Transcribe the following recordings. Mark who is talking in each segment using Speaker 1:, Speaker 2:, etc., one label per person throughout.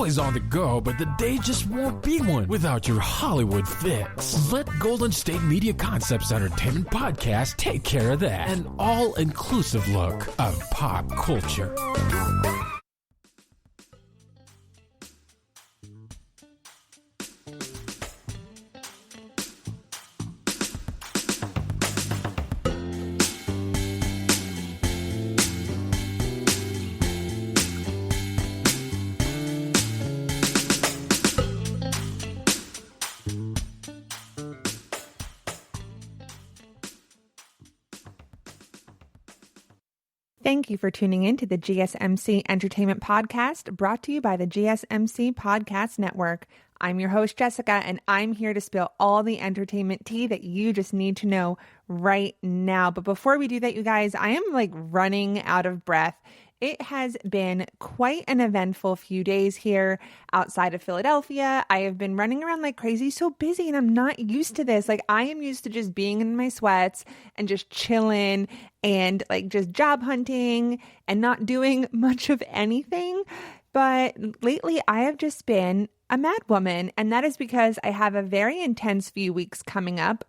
Speaker 1: always on the go, but the day just won't be one without your Hollywood fix. Let Golden State Media Concepts Entertainment Podcast take care of that. An all-inclusive look of pop culture.
Speaker 2: Thank you for tuning in to the GSMC Entertainment Podcast, brought to you by the GSMC Podcast Network. I'm your host, Jessica, and I'm here to spill all the entertainment tea that you just need to know right now. But before we do that, you guys, I am running out of breath. It has been quite an eventful few days here outside of Philadelphia. I have been running around like crazy, so busy, and I'm not used to this. I am used to just being in my sweats and just chilling and just job hunting and not doing much of anything. But lately I have just been a mad woman, and that is because I have a very intense few weeks coming up.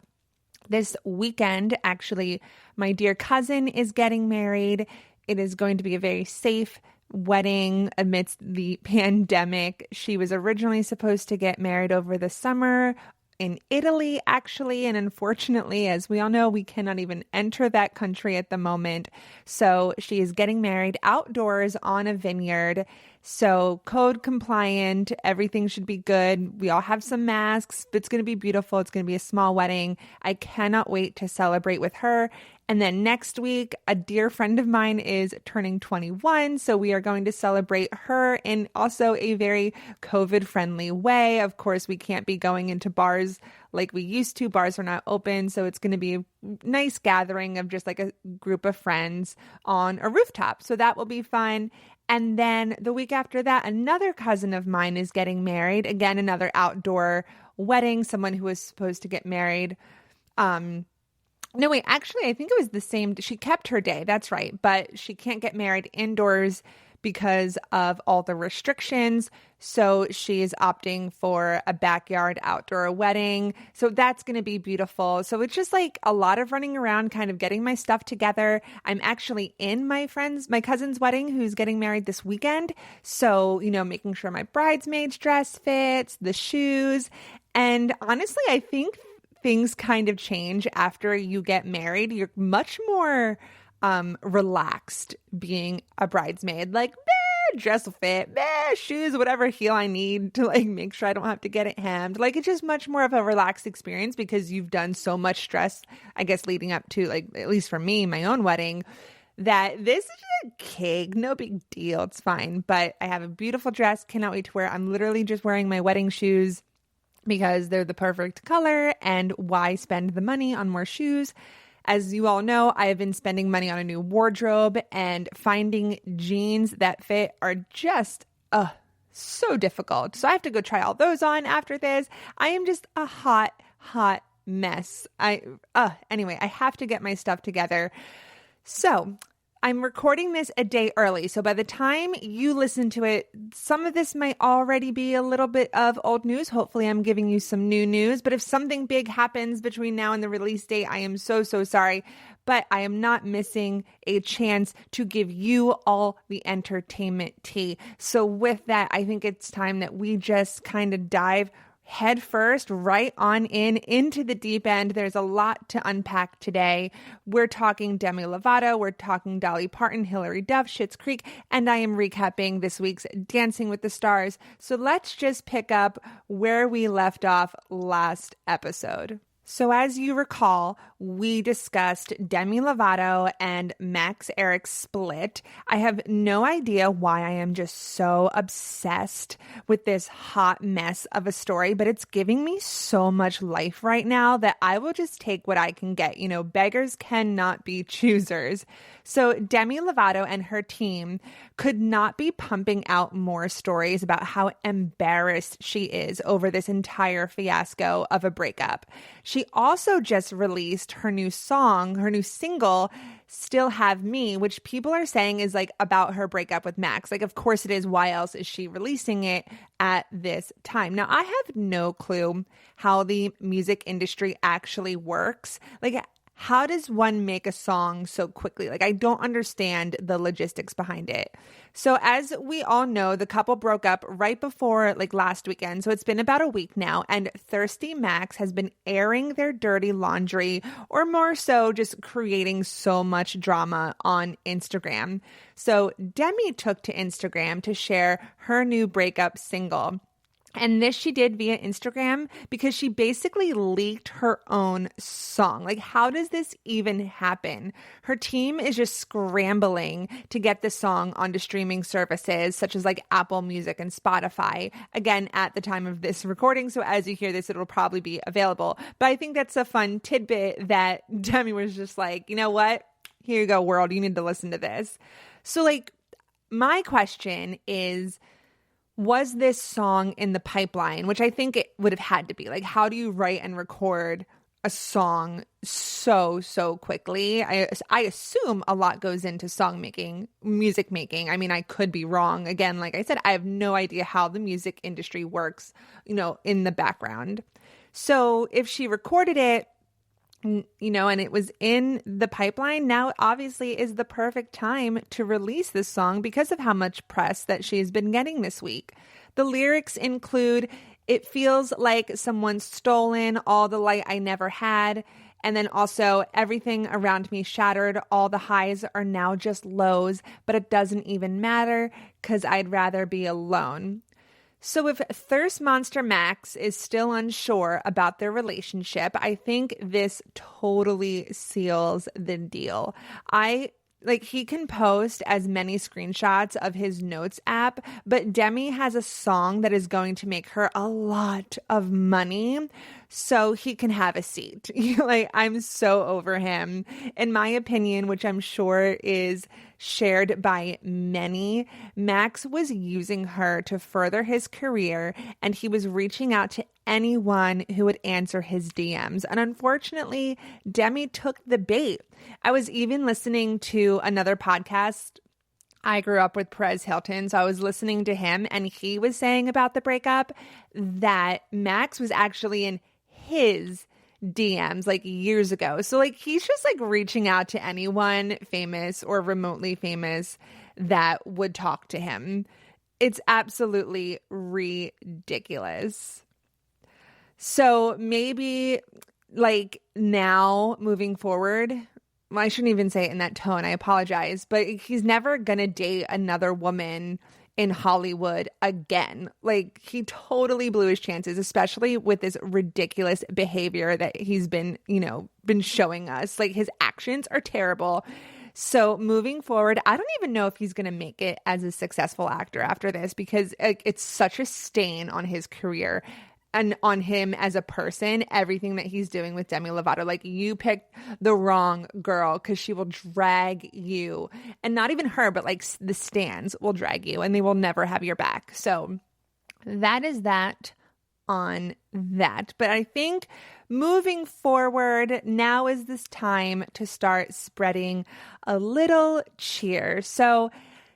Speaker 2: This weekend, actually, my dear cousin is getting married. It is going to be a very safe wedding amidst the pandemic. She was originally supposed to get married over the summer in Italy, actually. And unfortunately, as we all know, we cannot even enter that country at the moment. So she is getting married outdoors on a vineyard. So code compliant, everything should be good. We all have some masks. It's going to be beautiful. It's going to be a small wedding. I cannot wait to celebrate with her. And then next week, a dear friend of mine is turning 21. So we are going to celebrate her in also a very COVID-friendly way. Of course, we can't be going into bars like we used to. Bars are not open. So it's going to be a nice gathering of just a group of friends on a rooftop. So that will be fun. And then the week after that, another cousin of mine is getting married. Again, another outdoor wedding, someone who was supposed to get married. No, wait, actually, I think it was the same. She kept her day. That's right. But she can't get married indoors because of all the restrictions. So she is opting for a backyard outdoor wedding. So that's going to be beautiful. So it's just a lot of running around, kind of getting my stuff together. I'm actually in my cousin's wedding who's getting married this weekend. So, making sure my bridesmaid's dress fits, the shoes. And honestly, I think things kind of change after you get married. You're much more relaxed being a bridesmaid. Dress will fit, shoes, whatever heel I need to make sure I don't have to get it hemmed. It's just much more of a relaxed experience because you've done so much stress, I guess, leading up to at least for me, my own wedding, that this is a cake, no big deal. It's fine. But I have a beautiful dress. Cannot wait to wear. I'm literally just wearing my wedding shoes because they're the perfect color, and why spend the money on more shoes? As you all know, I have been spending money on a new wardrobe, and finding jeans that fit are just so difficult. So I have to go try all those on after this. I am just a hot mess. Anyway, I have to get my stuff together. So I'm recording this a day early, so by the time you listen to it, some of this might already be a little bit of old news. Hopefully I'm giving you some new news, but if something big happens between now and the release date, I am so sorry, but I am not missing a chance to give you all the entertainment tea. So with that, I think it's time that we just kind of dive head first, right on into the deep end. There's a lot to unpack today. We're talking Demi Lovato, we're talking Dolly Parton, Hilary Duff, Schitt's Creek, and I am recapping this week's Dancing with the Stars. So let's just pick up where we left off last episode. So as you recall, we discussed Demi Lovato and Max Eric's split. I have no idea why I am just so obsessed with this hot mess of a story, but it's giving me so much life right now that I will just take what I can get. Beggars cannot be choosers. So Demi Lovato and her team could not be pumping out more stories about how embarrassed she is over this entire fiasco of a breakup. She she also just released her new song, her new single, Still Have Me, which people are saying is like about her breakup with Max. Like, of course it is. Why else is she releasing it at this time? Now, I have no clue how the music industry actually works. Like, how does one make a song so quickly? Like, I don't understand the logistics behind it. So as we all know, the couple broke up right before like last weekend. So it's been about a week now, and Thirsty Max has been airing their dirty laundry, or more so just creating so much drama on Instagram. So Demi took to Instagram to share her new breakup single. And this she did via Instagram because she basically leaked her own song. Like, how does this even happen? Her team is just scrambling to get the song onto streaming services such as like Apple Music and Spotify. Again, at the time of this recording. So as you hear this, it'll probably be available. But I think that's a fun tidbit that Demi was just like, you know what? Here you go, world. You need to listen to this. So like, my question is, was this song in the pipeline? Which I think it would have had to be. Like, how do you write and record a song so quickly? I assume a lot goes into song making, music making. I mean, I could be wrong. Again, like I said, I have no idea how the music industry works, you know, in the background. So if she recorded it, you know, and it was in the pipeline, now obviously is the perfect time to release this song because of how much press that she's been getting this week. The lyrics include, "It feels like someone's stolen all the light I never had." And then also, "Everything around me shattered. All the highs are now just lows, but it doesn't even matter because I'd rather be alone." So if Thirst Monster Max is still unsure about their relationship, I think this totally seals the deal. He can post as many screenshots of his notes app, but Demi has a song that is going to make her a lot of money, so he can have a seat. Like, I'm so over him. In my opinion, which I'm sure is shared by many, Max was using her to further his career, and he was reaching out to anyone who would answer his DMs. And unfortunately, Demi took the bait. I was even listening to another podcast. I grew up with Perez Hilton, so I was listening to him, and he was saying about the breakup that Max was actually in his DMs like years ago. So like, he's just like reaching out to anyone famous or remotely famous that would talk to him. It's absolutely ridiculous. So maybe like now moving forward, well, I shouldn't even say it in that tone. I apologize, but he's never going to date another woman in Hollywood again. Like, he totally blew his chances, especially with this ridiculous behavior that he's been showing us. Like, his actions are terrible. So moving forward, I don't even know if he's going to make it as a successful actor after this, because it's such a stain on his career and on him as a person, everything that he's doing with Demi Lovato. Like, you picked the wrong girl, because she will drag you. And not even her, but like the stans will drag you, and they will never have your back. So that is that on that. But I think moving forward, now is this time to start spreading a little cheer. So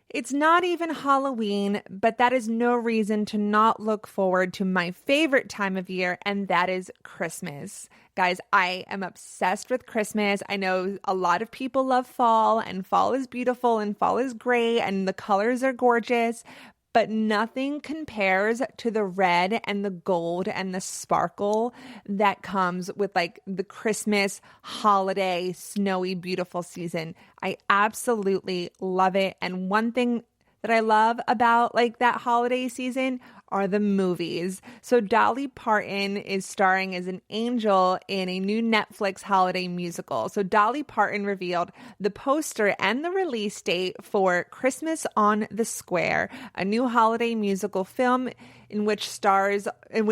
Speaker 2: it's not even Halloween, but that is no reason to not look forward to my favorite time of year, and that is Christmas. Guys, I am obsessed with Christmas. I know a lot of people love fall, and fall is beautiful, and fall is great, and the colors are gorgeous, but nothing compares to the red and the gold and the sparkle that comes with like the Christmas holiday, snowy, beautiful season. I absolutely love it. And one thing that I love about like that holiday season are the movies. So Dolly Parton is starring as an angel in a new Netflix holiday musical. So Dolly Parton revealed the poster and the release date for Christmas on the Square, a new holiday musical film in which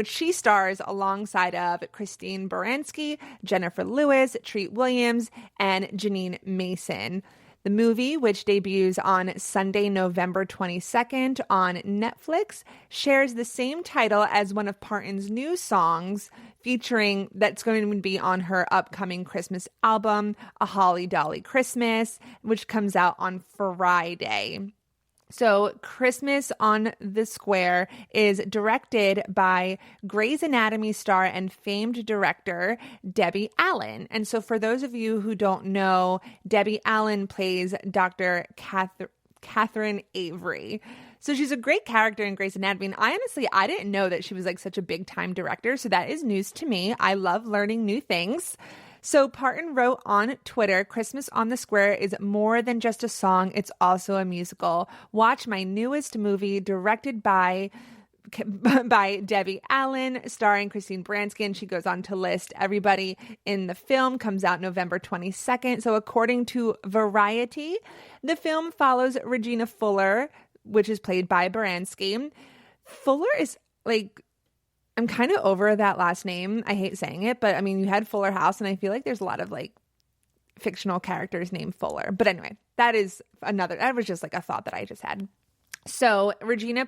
Speaker 2: she stars alongside of Christine Baranski, Jennifer Lewis, Treat Williams, and Janine Mason. The movie, which debuts on Sunday, November 22nd on Netflix, shares the same title as one of Parton's new songs that's going to be on her upcoming Christmas album, A Holly Dolly Christmas, which comes out on Friday. So Christmas on the Square is directed by Grey's Anatomy star and famed director Debbie Allen. And so for those of you who don't know, Debbie Allen plays Dr. Catherine Avery. So she's a great character in Grey's Anatomy. And I didn't know that she was like such a big time director. So that is news to me. I love learning new things. So Parton wrote on Twitter, Christmas on the Square is more than just a song. It's also a musical. Watch my newest movie directed by Debbie Allen, starring Christine Baranski. She goes on to list everybody in the film. Comes out November 22nd. So according to Variety, the film follows Regina Fuller, which is played by Baranski. Fuller is like... I'm kind of over that last name. I hate saying it, but I mean, you had Fuller House, and I feel like there's a lot of like fictional characters named Fuller. But anyway, that was just like a thought that I just had. So Regina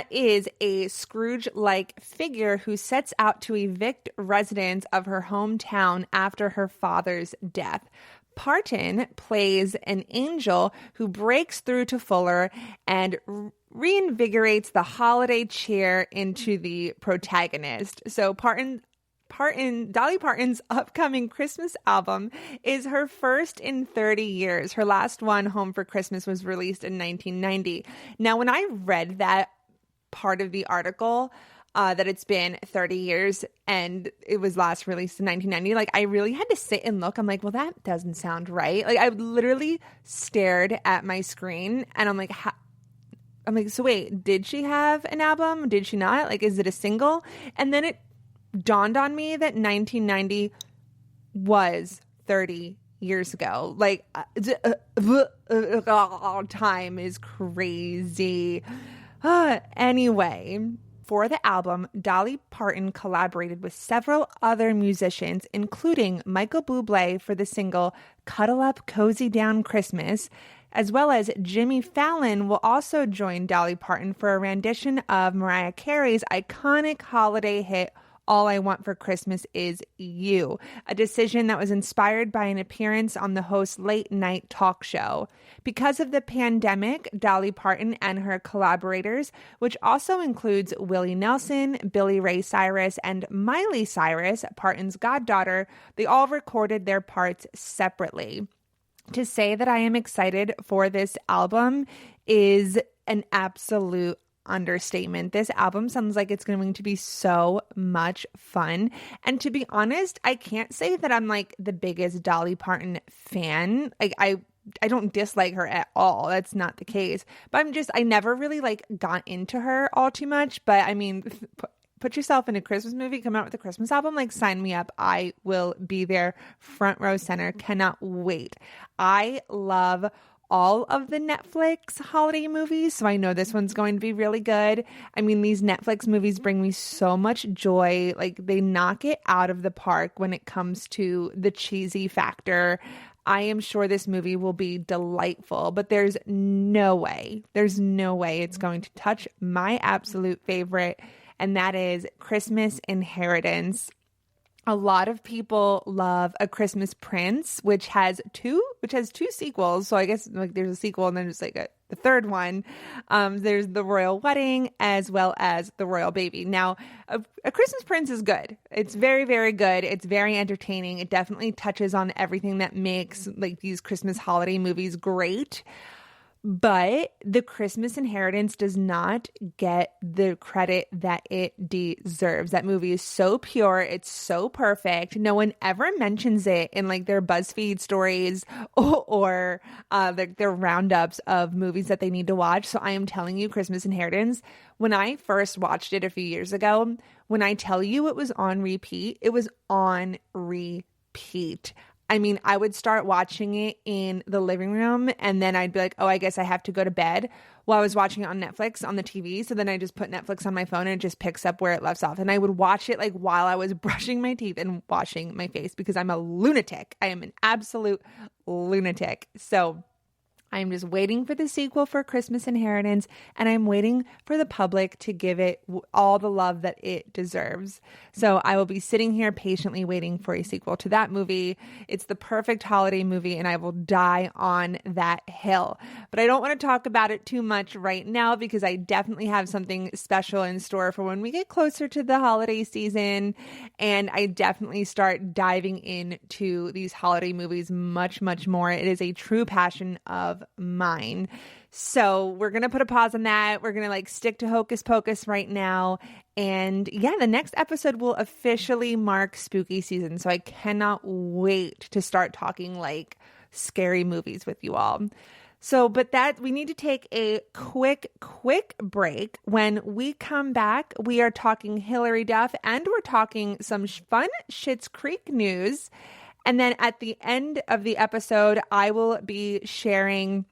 Speaker 2: is a Scrooge-like figure who sets out to evict residents of her hometown after her father's death. Parton plays an angel who breaks through to Fuller and reinvigorates the holiday cheer into the protagonist. So Dolly Parton's upcoming Christmas album is her first in 30 years. Her last one, Home for Christmas, was released in 1990. Now, when I read that part of the article, that it's been 30 years and it was last released in 1990. Like, I really had to sit and look. I'm like, well, that doesn't sound right. Like, I literally stared at my screen and I'm like, so wait, did she have an album? Did she not? Like, is it a single? And then it dawned on me that 1990 was 30 years ago. Like, time is crazy. Anyway, for the album, Dolly Parton collaborated with several other musicians, including Michael Bublé for the single Cuddle Up, Cozy Down Christmas, as well as Jimmy Fallon will also join Dolly Parton for a rendition of Mariah Carey's iconic holiday hit, All I Want for Christmas Is You, a decision that was inspired by an appearance on the host's late-night talk show. Because of the pandemic, Dolly Parton and her collaborators, which also includes Willie Nelson, Billy Ray Cyrus, and Miley Cyrus, Parton's goddaughter, they all recorded their parts separately. To say that I am excited for this album is an absolute understatement. This album sounds like it's going to be so much fun. And to be honest, I can't say that I'm like the biggest Dolly Parton fan. Like, I don't dislike her at all. That's not the case. But I never really like got into her all too much. But I mean, put yourself in a Christmas movie, come out with a Christmas album, like, sign me up. I will be there front row center. Cannot wait. I love all of the Netflix holiday movies, so I know this one's going to be really good. I mean, these Netflix movies bring me so much joy. Like, they knock it out of the park when it comes to the cheesy factor. I am sure this movie will be delightful, but there's no way it's going to touch my absolute favorite, and that is Christmas Inheritance. A lot of people love A Christmas Prince, which has two sequels. So I guess like there's a sequel and then there's like the third one. There's The Royal Wedding as well as The Royal Baby. Now, A Christmas Prince is good. It's very, very good. It's very entertaining. It definitely touches on everything that makes like these Christmas holiday movies great. But The Christmas Inheritance does not get the credit that it deserves. That movie is so pure. It's so perfect. No one ever mentions it in like their BuzzFeed stories or their roundups of movies that they need to watch. So I am telling you, Christmas Inheritance, when I first watched it a few years ago, when I tell you it was on repeat, it was on repeat. I mean, I would start watching it in the living room and then I'd be like, oh, I guess I have to go to bed while I was watching it on Netflix on the TV. So then I just put Netflix on my phone and it just picks up where it left off. And I would watch it like while I was brushing my teeth and washing my face because I'm a lunatic. I am an absolute lunatic. So I'm just waiting for the sequel for Christmas Inheritance, and I'm waiting for the public to give it all the love that it deserves. So I will be sitting here patiently waiting for a sequel to that movie. It's the perfect holiday movie, and I will die on that hill. But I don't want to talk about it too much right now because I definitely have something special in store for when we get closer to the holiday season, and I definitely start diving into these holiday movies much, much more. It is a true passion of mine. So we're going to put a pause on that. We're going to stick to Hocus Pocus right now. And yeah, the next episode will officially mark spooky season. So I cannot wait to start talking scary movies with you all. So, but that we need to take a quick break. When we come back, we are talking Hilary Duff and we're talking some fun Schitt's Creek news. And then at the end of the episode, I will be sharing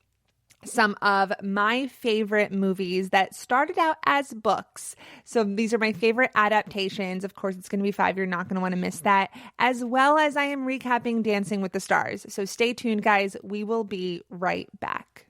Speaker 2: some of my favorite movies that started out as books. So these are my favorite adaptations. Of course, it's going to be 5. You're not going to want to miss that. As well as I am recapping Dancing with the Stars. So stay tuned, guys. We will be right back.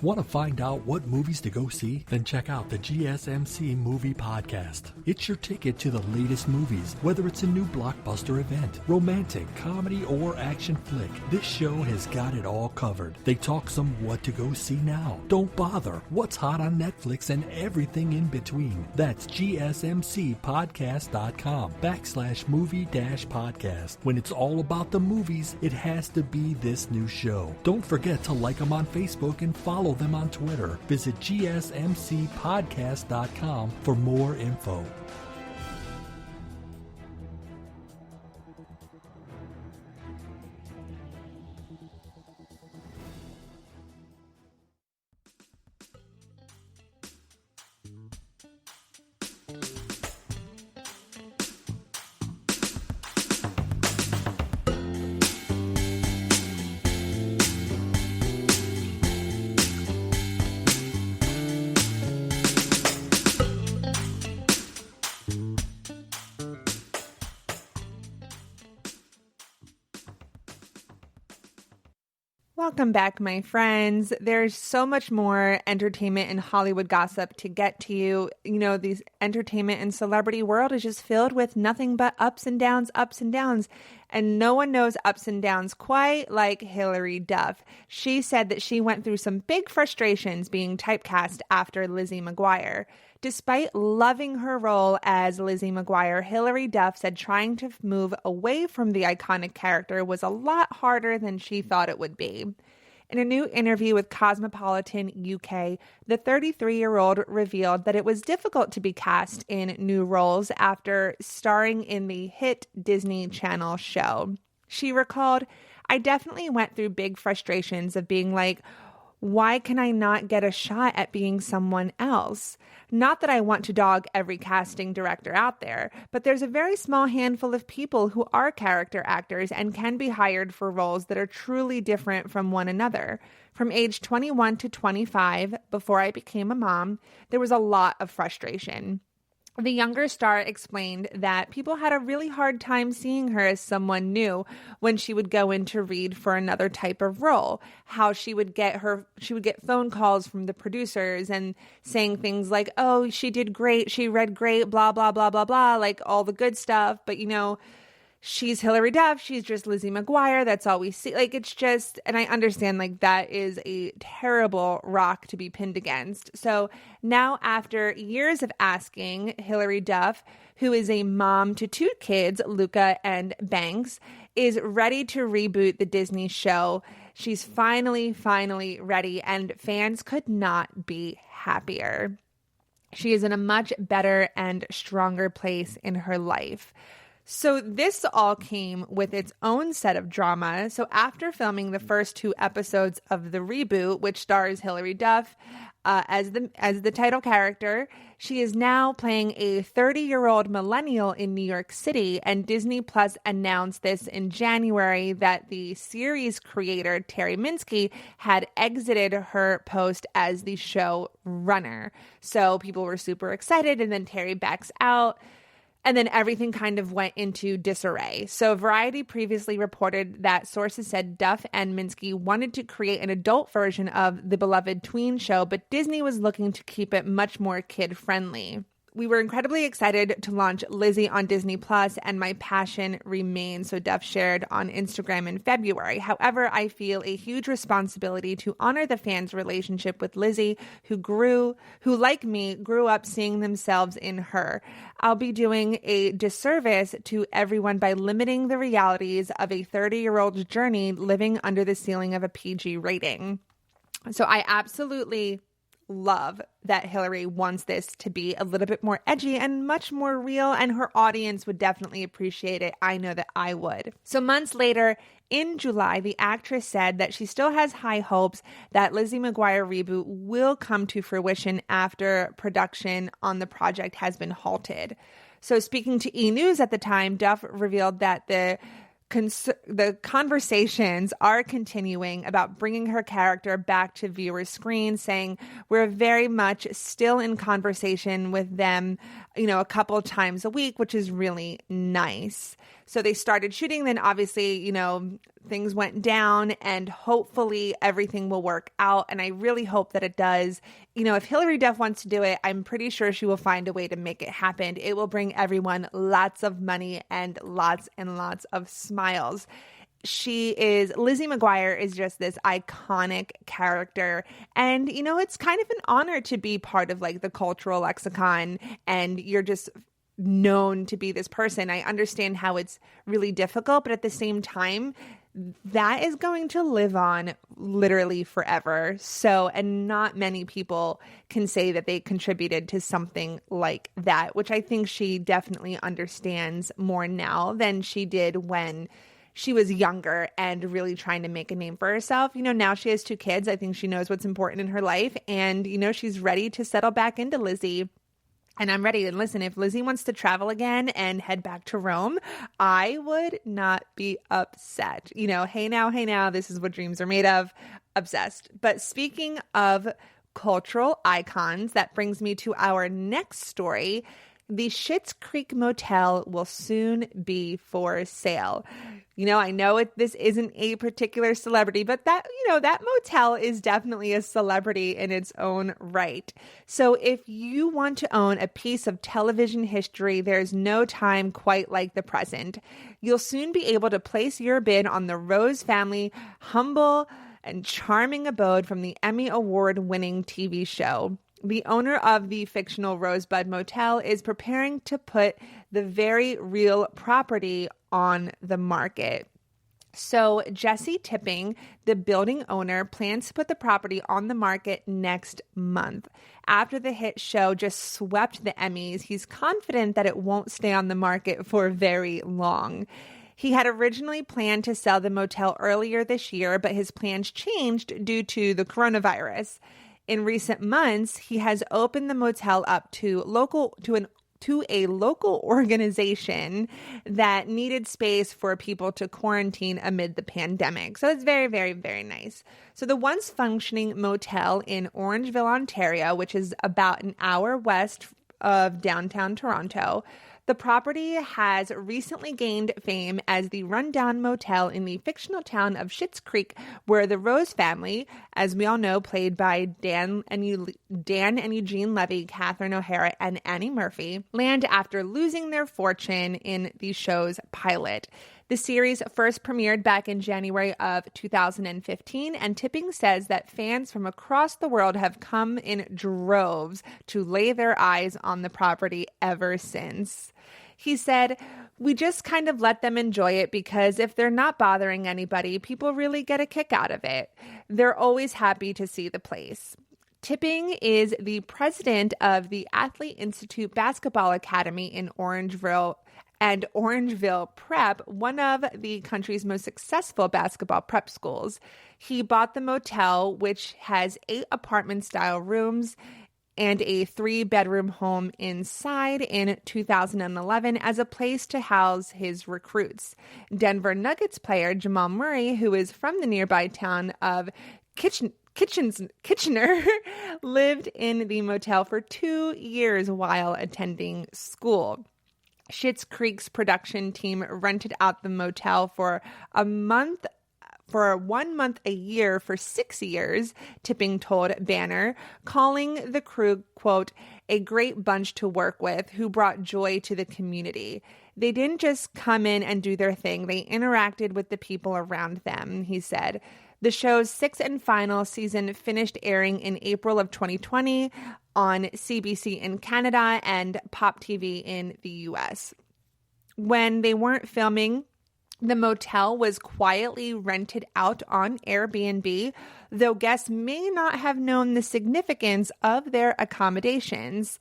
Speaker 3: Want to find out what movies to go see? Then check out the GSMC Movie Podcast. It's your ticket to the latest movies, whether it's a new blockbuster event, romantic, comedy, or action flick. This show has got it all covered. They talk some what to go see now, don't bother, what's hot on Netflix, and everything in between. That's gsmcpodcast.com/movie-podcast. When it's all about the movies, it has to be this new show. Don't forget to like them on Facebook and follow them on Twitter. Visit gsmcpodcast.com for more info.
Speaker 2: Welcome back, my friends. There's so much more entertainment and Hollywood gossip to get to you. You know, these entertainment and celebrity world is just filled with nothing but ups and downs. And no one knows ups and downs quite like Hilary Duff. She said that she went through some big frustrations being typecast after Lizzie McGuire. Despite loving her role as Lizzie McGuire, Hilary Duff said trying to move away from the iconic character was a lot harder than she thought it would be. In a new interview with Cosmopolitan UK, the 33-year-old revealed that it was difficult to be cast in new roles after starring in the hit Disney Channel show. She recalled, "I definitely went through big frustrations of being like, why can I not get a shot at being someone else? Not that I want to dog every casting director out there, but there's a very small handful of people who are character actors and can be hired for roles that are truly different from one another. From age 21 to 25, before I became a mom, there was a lot of frustration." The younger star explained that people had a really hard time seeing her as someone new when she would go in to read for another type of role. How she would get phone calls from the producers and saying things like, "Oh, she did great, she read great, blah, blah, blah, blah, blah," like all the good stuff. But, you know, she's Hilary Duff, she's just Lizzie McGuire, that's all we see. Like, it's just, and I understand, like, that is a terrible rock to be pinned against. So now, after years of asking, Hilary Duff, who is a mom to 2 kids, Luca and Banks, is ready to reboot the Disney show. She's finally ready, and fans could not be happier. She is in a much better and stronger place in her life. So this all came with its own set of drama. So after filming the first 2 episodes of the reboot, which stars Hilary Duff as the title character, she is now playing a 30-year-old millennial in New York City, and Disney Plus announced this in January that the series creator, Terry Minsky, had exited her post as the show runner. So people were super excited, and then Terry backs out. And then everything kind of went into disarray. So Variety previously reported that sources said Duff and Minsky wanted to create an adult version of the beloved tween show, but Disney was looking to keep it much more kid-friendly. We were incredibly excited to launch Lizzie on Disney Plus, and my passion remains, so Duff shared on Instagram in February. However, I feel a huge responsibility to honor the fans' relationship with Lizzie, who like me, grew up seeing themselves in her. I'll be doing a disservice to everyone by limiting the realities of a 30-year-old's journey living under the ceiling of a PG rating. So I absolutely love that Hillary wants this to be a little bit more edgy and much more real, and her audience would definitely appreciate it. I know that I would. So months later, in July, the actress said that she still has high hopes that Lizzie McGuire reboot will come to fruition after production on the project has been halted. So speaking to E! News at the time, Duff revealed that the conversations are continuing about bringing her character back to viewer screens, saying we're very much still in conversation with them, a couple of times a week, which is really nice. So they started shooting, then obviously, things went down, and hopefully everything will work out. And I really hope that it does. If Hillary Duff wants to do it, I'm pretty sure she will find a way to make it happen. It will bring everyone lots of money and lots of smiles. Lizzie McGuire is just this iconic character. And, it's kind of an honor to be part of like the cultural lexicon, and you're just known to be this person. I understand how it's really difficult, but at the same time, that is going to live on literally forever. So, and not many people can say that they contributed to something like that, which I think she definitely understands more now than she did when she was younger and really trying to make a name for herself. Now she has 2 kids. I think she knows what's important in her life, and, she's ready to settle back into Lizzie. And I'm ready. And listen, if Lizzie wants to travel again and head back to Rome, I would not be upset. Hey now, this is what dreams are made of. Obsessed. But speaking of cultural icons, that brings me to our next story. The Schitt Creek Motel will soon be for sale. I know this isn't a particular celebrity, but that motel is definitely a celebrity in its own right. So if you want to own a piece of television history, there's no time quite like the present. You'll soon be able to place your bid on the Rose family humble and charming abode from the Emmy Award-winning TV show. The owner of the fictional Rosebud Motel is preparing to put the very real property on the market. So Jesse Tipping, the building owner, plans to put the property on the market next month. After the hit show just swept the Emmys, he's confident that it won't stay on the market for very long. He had originally planned to sell the motel earlier this year, but his plans changed due to the coronavirus. In recent months, he has opened the motel up to a local organization that needed space for people to quarantine amid the pandemic. So it's very, very, very nice. So the once functioning motel in Orangeville, Ontario, which is about an hour west of downtown Toronto, the property has recently gained fame as the rundown motel in the fictional town of Schitt Creek, where the Rose family, as we all know, played by Dan and Eugene Levy, Catherine O'Hara, and Annie Murphy, land after losing their fortune in the show's pilot. The series first premiered back in January of 2015, and Tipping says that fans from across the world have come in droves to lay their eyes on the property ever since. He said, "We just kind of let them enjoy it because if they're not bothering anybody, people really get a kick out of it. They're always happy to see the place." Tipping is the president of the Athlete Institute Basketball Academy in Orangeville and Orangeville Prep, one of the country's most successful basketball prep schools. He bought the motel, which has 8 apartment-style rooms and a 3-bedroom home inside, in 2011 as a place to house his recruits. Denver Nuggets player Jamal Murray, who is from the nearby town of Kitchener, lived in the motel for 2 years while attending school. Schitt's Creek's production team rented out the motel for 1 month a year for 6 years, Tipping told Banner, calling the crew, quote, a great bunch to work with who brought joy to the community. They didn't just come in and do their thing. They interacted with the people around them, he said. The show's 6th and final season finished airing in April of 2020 on CBC in Canada and Pop TV in the US. When they weren't filming, the motel was quietly rented out on Airbnb, though guests may not have known the significance of their accommodations.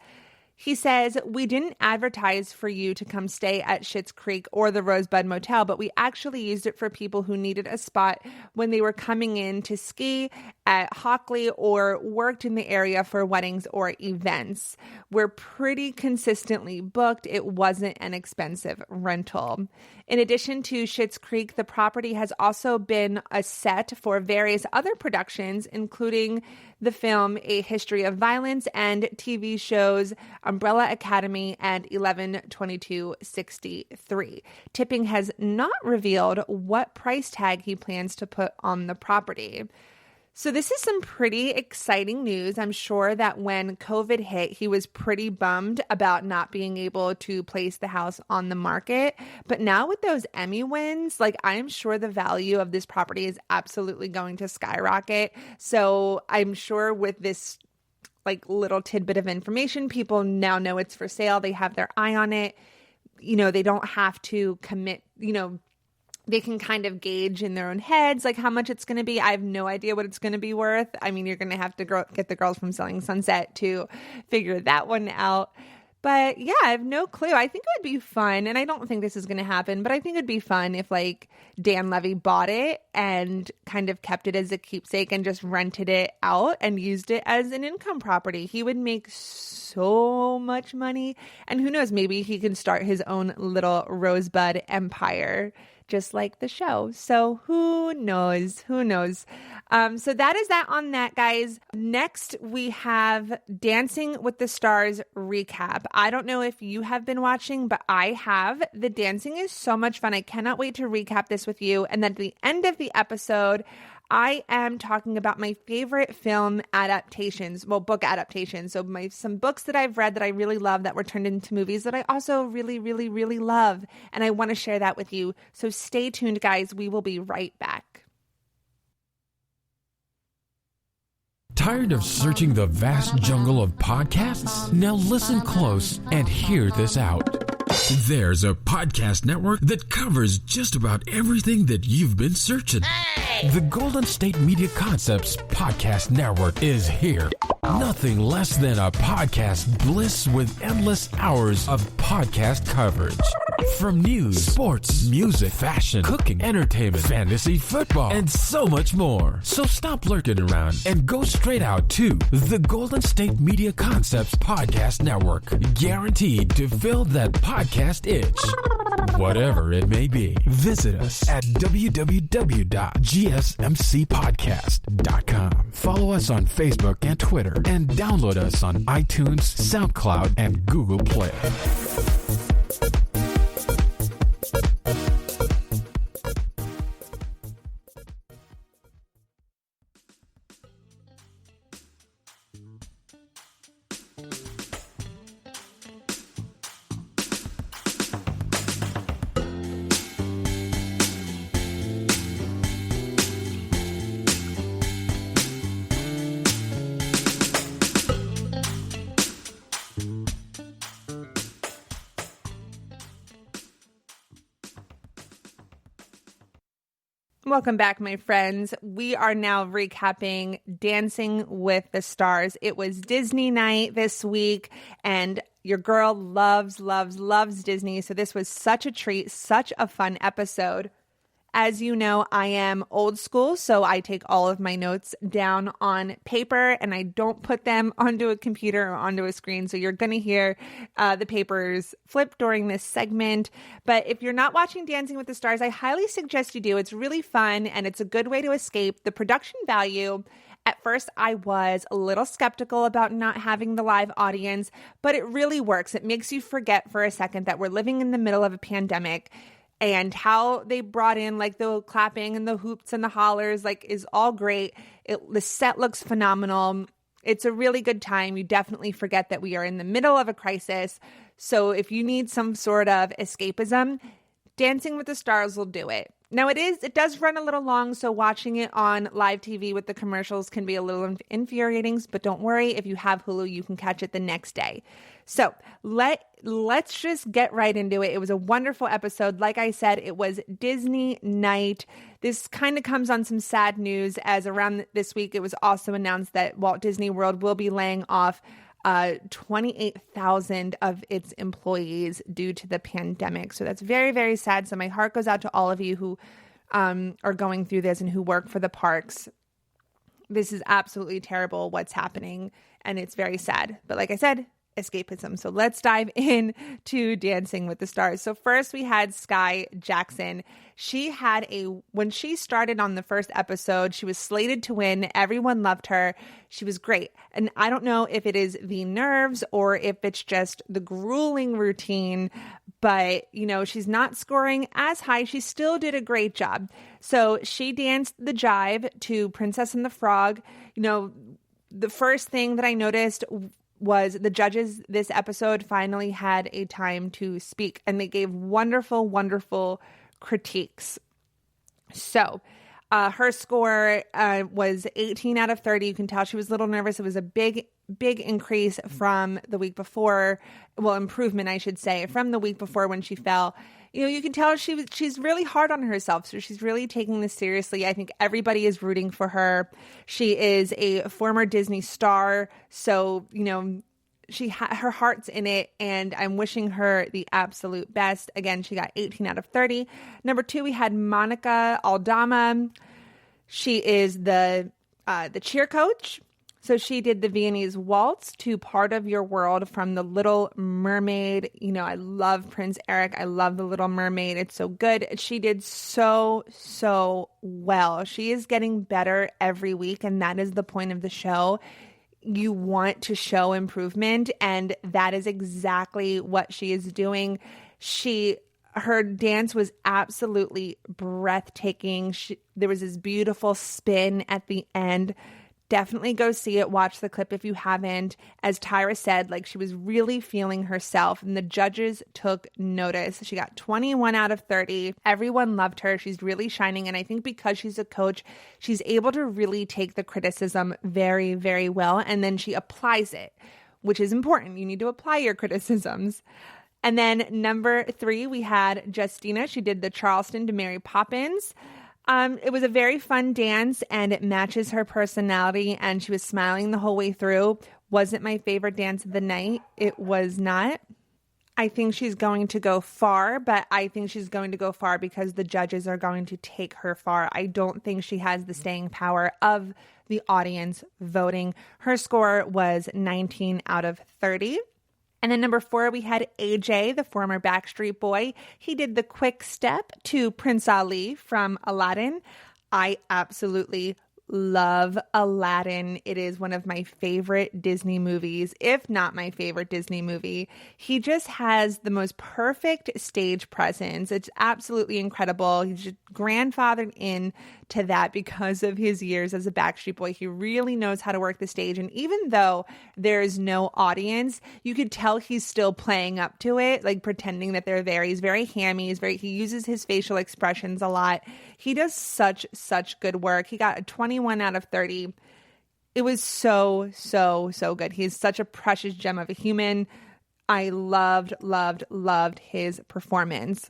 Speaker 2: He says, we didn't advertise for you to come stay at Schitt's Creek or the Rosebud Motel, but we actually used it for people who needed a spot when they were coming in to ski at Hockley or worked in the area for weddings or events. We're pretty consistently booked. It wasn't an expensive rental. In addition to Schitt's Creek, the property has also been a set for various other productions, including the film A History of Violence and TV shows Umbrella Academy and 11/22/63. Tipping has not revealed what price tag he plans to put on the property. So this is some pretty exciting news. I'm sure that when COVID hit, he was pretty bummed about not being able to place the house on the market. But now with those Emmy wins, like, I'm sure the value of this property is absolutely going to skyrocket. So I'm sure with this like little tidbit of information, people now know it's for sale. They have their eye on it. You know, they don't have to commit, you know, they can kind of gauge in their own heads like how much it's going to be. I have no idea what it's going to be worth. I mean, you're going to have to get the girls from Selling Sunset to figure that one out. But yeah, I have no clue. I think it would be fun, and I don't think this is going to happen, but I think it'd be fun if like Dan Levy bought it and kind of kept it as a keepsake and just rented it out and used it as an income property. He would make so much money, and who knows, maybe he can start his own little Rosebud empire, just like the show. So who knows? Who knows? So that is that on that, guys. Next, we have Dancing with the Stars recap. I don't know if you have been watching, but I have. The dancing is so much fun. I cannot wait to recap this with you. And then at the end of the episode, I am talking about my favorite film adaptations, well, book adaptations. So some books that I've read that I really love that were turned into movies that I also really, really, really love. And I want to share that with you. So stay tuned, guys. We will be right back.
Speaker 1: Tired of searching the vast jungle of podcasts? Now listen close and hear this out. There's a podcast network that covers just about everything that you've been searching. Hey! The Golden State Media Concepts Podcast Network is here. Nothing less than a podcast bliss with endless hours of podcast coverage. From news, sports, music, fashion, cooking, entertainment, fantasy, football, and so much more. So stop lurking around and go straight out to the Golden State Media Concepts Podcast Network. Guaranteed to fill that podcast itch. Whatever it may be. Visit us at www.gsmcpodcast.com. Follow us on Facebook and Twitter, and download us on iTunes, SoundCloud, and Google Play.
Speaker 2: Welcome back, my friends. We are now recapping Dancing with the Stars. It was Disney night this week, and your girl loves Disney. So this was such a treat, such a fun episode. As you know, I am old school, so I take all of my notes down on paper and I don't put them onto a computer or onto a screen. So you're going to hear the papers flip during this segment. But if you're not watching Dancing with the Stars, I highly suggest you do. It's really fun and it's a good way to escape the production value At first, I was a little skeptical about not having the live audience, but it really works. It makes you forget for a second that we're living in the middle of a pandemic, and how they brought in like the clapping and the hoops and the hollers like is all great. The set looks phenomenal. It's a really good time. You definitely forget that we are in the middle of a crisis. So if you need some sort of escapism, Dancing with the Stars will do it. Now it does run a little long, so watching it on live TV with the commercials can be a little infuriating, but don't worry, if you have Hulu, you can catch it the next day. So let's just get right into it. It was a wonderful episode. Like I said, it was Disney night. This kind of comes on some sad news, as around this week it was also announced that Walt Disney World will be laying off 28,000 of its employees due to the pandemic. So that's very, very sad. So my heart goes out to all of you who are going through this and who work for the parks. This is absolutely terrible what's happening, and it's very sad. But like I said, escapism. So let's dive in to Dancing with the Stars. So first we had Sky Jackson. When she started on the first episode, she was slated to win. Everyone loved her. She was great. And I don't know if it is the nerves or if it's just the grueling routine, but she's not scoring as high. She still did a great job. So she danced the jive to Princess and the Frog. The first thing that I noticed was the judges this episode finally had a time to speak, and they gave wonderful, wonderful critiques. So her score was 18 out of 30. You can tell she was a little nervous. It was a big increase from the week before. Well, improvement, I should say, from the week before when she fell. You can tell she's really hard on herself. So she's really taking this seriously. I think everybody is rooting for her. She is a former Disney star. So, her heart's in it, and I'm wishing her the absolute best. Again, she got 18 out of 30. Number 2, we had Monica Aldama. She is the cheer coach. So she did the Viennese waltz to Part of Your World from The Little Mermaid. I love Prince Eric. I love The Little Mermaid. It's so good. She did so well. She is getting better every week, and that is the point of the show. You want to show improvement, and that is exactly what she is doing. Her dance was absolutely breathtaking. There was this beautiful spin at the end. Definitely go see it. Watch the clip if you haven't. As Tyra said, she was really feeling herself, and the judges took notice. She got 21 out of 30. Everyone loved her. She's really shining, and I think because she's a coach, she's able to really take the criticism very, very well, and then she applies it, which is important. You need to apply your criticisms. And then number 3, we had Justina. She did the Charleston to Mary Poppins. It was a very fun dance, and it matches her personality, and she was smiling the whole way through. Wasn't my favorite dance of the night. It was not. I think she's going to go far, but I think she's going to go far because the judges are going to take her far. I don't think she has the staying power of the audience voting. Her score was 19 out of 30. And then number 4, we had AJ, the former Backstreet Boy. He did the quick step to Prince Ali from Aladdin. I absolutely love Aladdin. It is one of my favorite Disney movies, if not my favorite Disney movie. He just has the most perfect stage presence. It's absolutely incredible. He's just grandfathered in to that because of his years as a Backstreet Boy. He really knows how to work the stage. And even though there's no audience, you could tell he's still playing up to it, pretending that they're there. He's very hammy. He uses his facial expressions a lot. He does such good work. He got a 21 out of 30. It was so good. He's such a precious gem of a human. I loved his performance.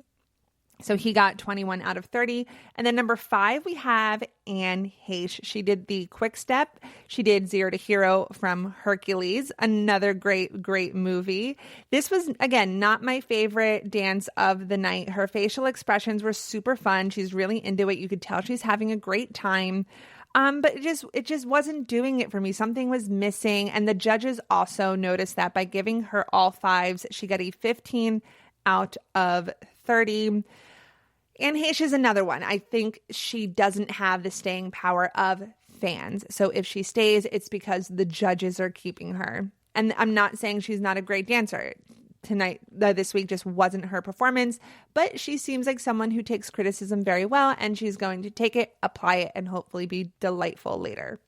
Speaker 2: So he got 21 out of 30. And then number 5, we have Anne Heche. She did the quick step. She did Zero to Hero from Hercules, another great movie. This was, again, not my favorite dance of the night. Her facial expressions were super fun. She's really into it. You could tell she's having a great time. But it just wasn't doing it for me. Something was missing. And the judges also noticed that by giving her all 5s. She got a 15 out of 30. Anne Heche is another one. I think she doesn't have the staying power of fans. So if she stays, it's because the judges are keeping her. And I'm not saying she's not a great dancer. This week just wasn't her performance, but she seems like someone who takes criticism very well, and she's going to take it, apply it, and hopefully be delightful later.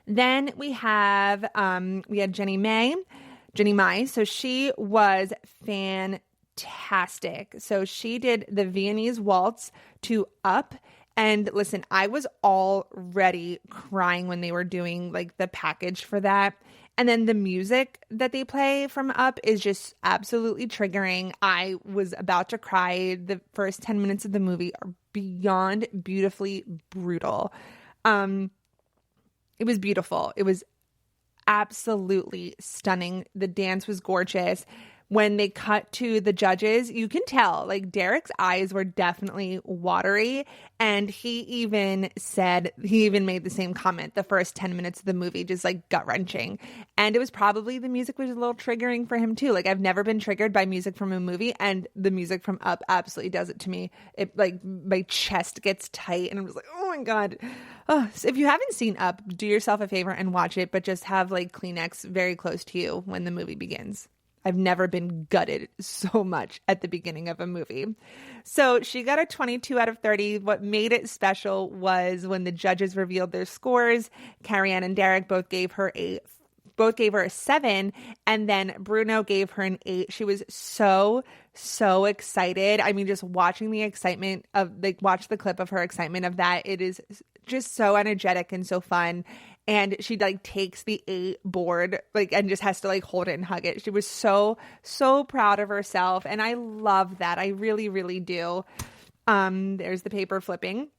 Speaker 2: Then we had Jenny Mai. So she was fantastic. So she did the Viennese waltz to Up. And listen, I was already crying when they were doing like the package for that. And then the music that they play from Up is just absolutely triggering. I was about to cry. The first 10 minutes of the movie are beyond beautifully brutal. It was beautiful. It was absolutely stunning. The dance was gorgeous. When they cut to the judges, you can tell like Derek's eyes were definitely watery. And he even made the same comment the first 10 minutes of the movie, just like gut wrenching. And it was probably the music was a little triggering for him too. Like I've never been triggered by music from a movie, and the music from Up absolutely does it to me. It like my chest gets tight and I'm just like, oh my God. Oh, so if you haven't seen Up, do yourself a favor and watch it, but just have like Kleenex very close to you when the movie begins. I've never been gutted so much at the beginning of a movie. So she got a 22 out of 30. What made it special was when the judges revealed their scores. Carrie-Anne and Derek both gave her a 7, and then Bruno gave her an 8. She was so excited. I mean, just watching the excitement of watch the clip of her excitement of that. It is just so energetic and so fun. And she like takes the 8 board and just has to like hold it and hug it. She was so proud of herself. And I love that. I really, really do. There's the paper flipping.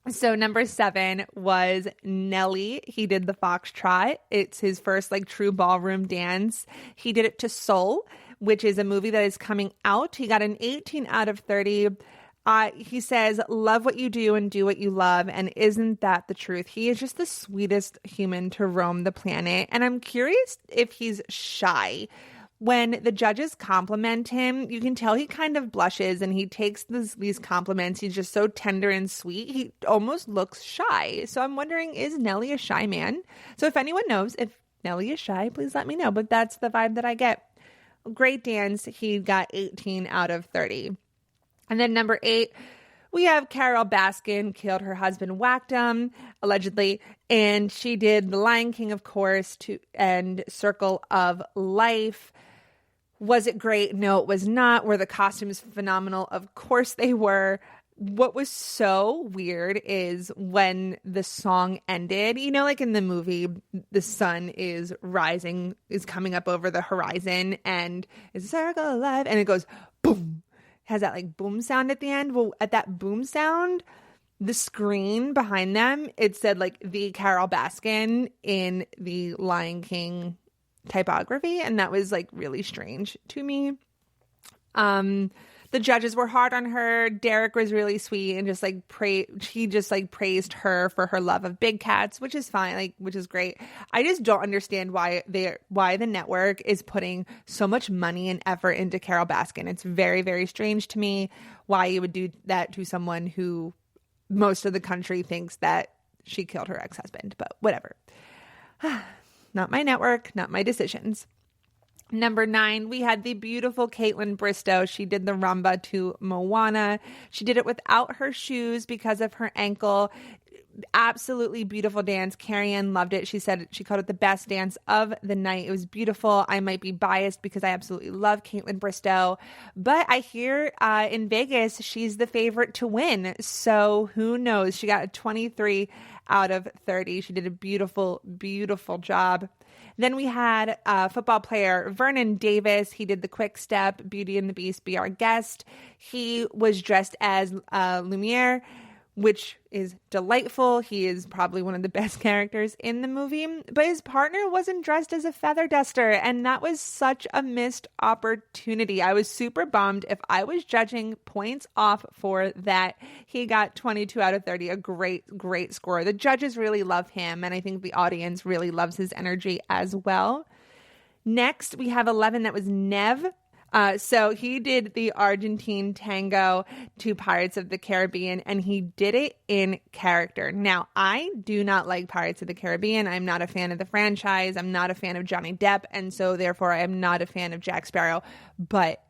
Speaker 2: So number 7 was Nelly. He did the foxtrot. It's his first like true ballroom dance. He did it to Soul, which is a movie that is coming out. He got an 18 out of 30. He says, love what you do and do what you love. And isn't that the truth? He is just the sweetest human to roam the planet. And I'm curious if he's shy. When the judges compliment him, you can tell he kind of blushes and he takes these compliments. He's just so tender and sweet. He almost looks shy. So I'm wondering, is Nelly a shy man? So if anyone knows if Nelly is shy, please let me know. But that's the vibe that I get. Great dance. He got 18 out of 30. And then number 8, we have Carole Baskin killed her husband, whacked him, allegedly. And she did The Lion King, of course, and Circle of Life. Was it great? No, it was not. Were the costumes phenomenal? Of course they were. What was so weird is when the song ended, you know, like in the movie, the sun is rising, is coming up over the horizon, and it's Circle of Life, and it goes boom. Has that like boom sound at the end. Well, at that boom sound, the screen behind them, it said like the Carole Baskin in the Lion King typography. And that was like really strange to me. The judges were hard on her. Derek was really sweet and just like praised her for her love of big cats, which is fine, which is great. I just don't understand why the network is putting so much money and effort into Carole Baskin. It's very, very strange to me why you would do that to someone who most of the country thinks that she killed her ex-husband, but whatever. Not my network, not my decisions. Number 9, we had the beautiful Caitlin Bristow. She did the rumba to Moana. She did it without her shoes because of her ankle. Absolutely beautiful dance. Carrie-Anne loved it. She said she called it the best dance of the night. It was beautiful. I might be biased because I absolutely love Caitlin Bristow, but I hear in Vegas she's the favorite to win. So who knows? She got a 23 out of 30. She did a beautiful, beautiful job. Then we had football player Vernon Davis. He did the quick step, Beauty and the Beast, Be Our Guest. He was dressed as Lumiere, which is delightful. He is probably one of the best characters in the movie, but his partner wasn't dressed as a feather duster, and that was such a missed opportunity. I was super bummed. If I was judging points off for that, he got 22 out of 30, a great, great score. The judges really love him, and I think the audience really loves his energy as well. Next, we have 11. That was Nev. So he did the Argentine tango to Pirates of the Caribbean, and he did it in character. Now, I do not like Pirates of the Caribbean. I'm not a fan of the franchise. I'm not a fan of Johnny Depp, and so therefore I am not a fan of Jack Sparrow. But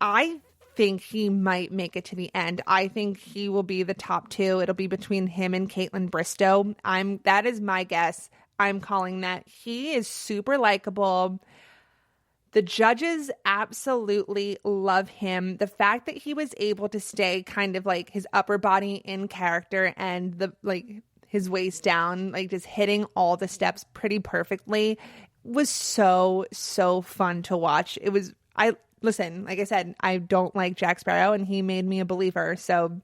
Speaker 2: I think he might make it to the end. I think he will be the top two. It'll be between him and Caitlin Bristow. That is my guess. I'm calling that. He is super likable. The judges absolutely love him. The fact that he was able to stay kind of like his upper body in character and his waist down, like just hitting all the steps pretty perfectly was so fun to watch. Listen, like I said, I don't like Jack Sparrow and he made me a believer. So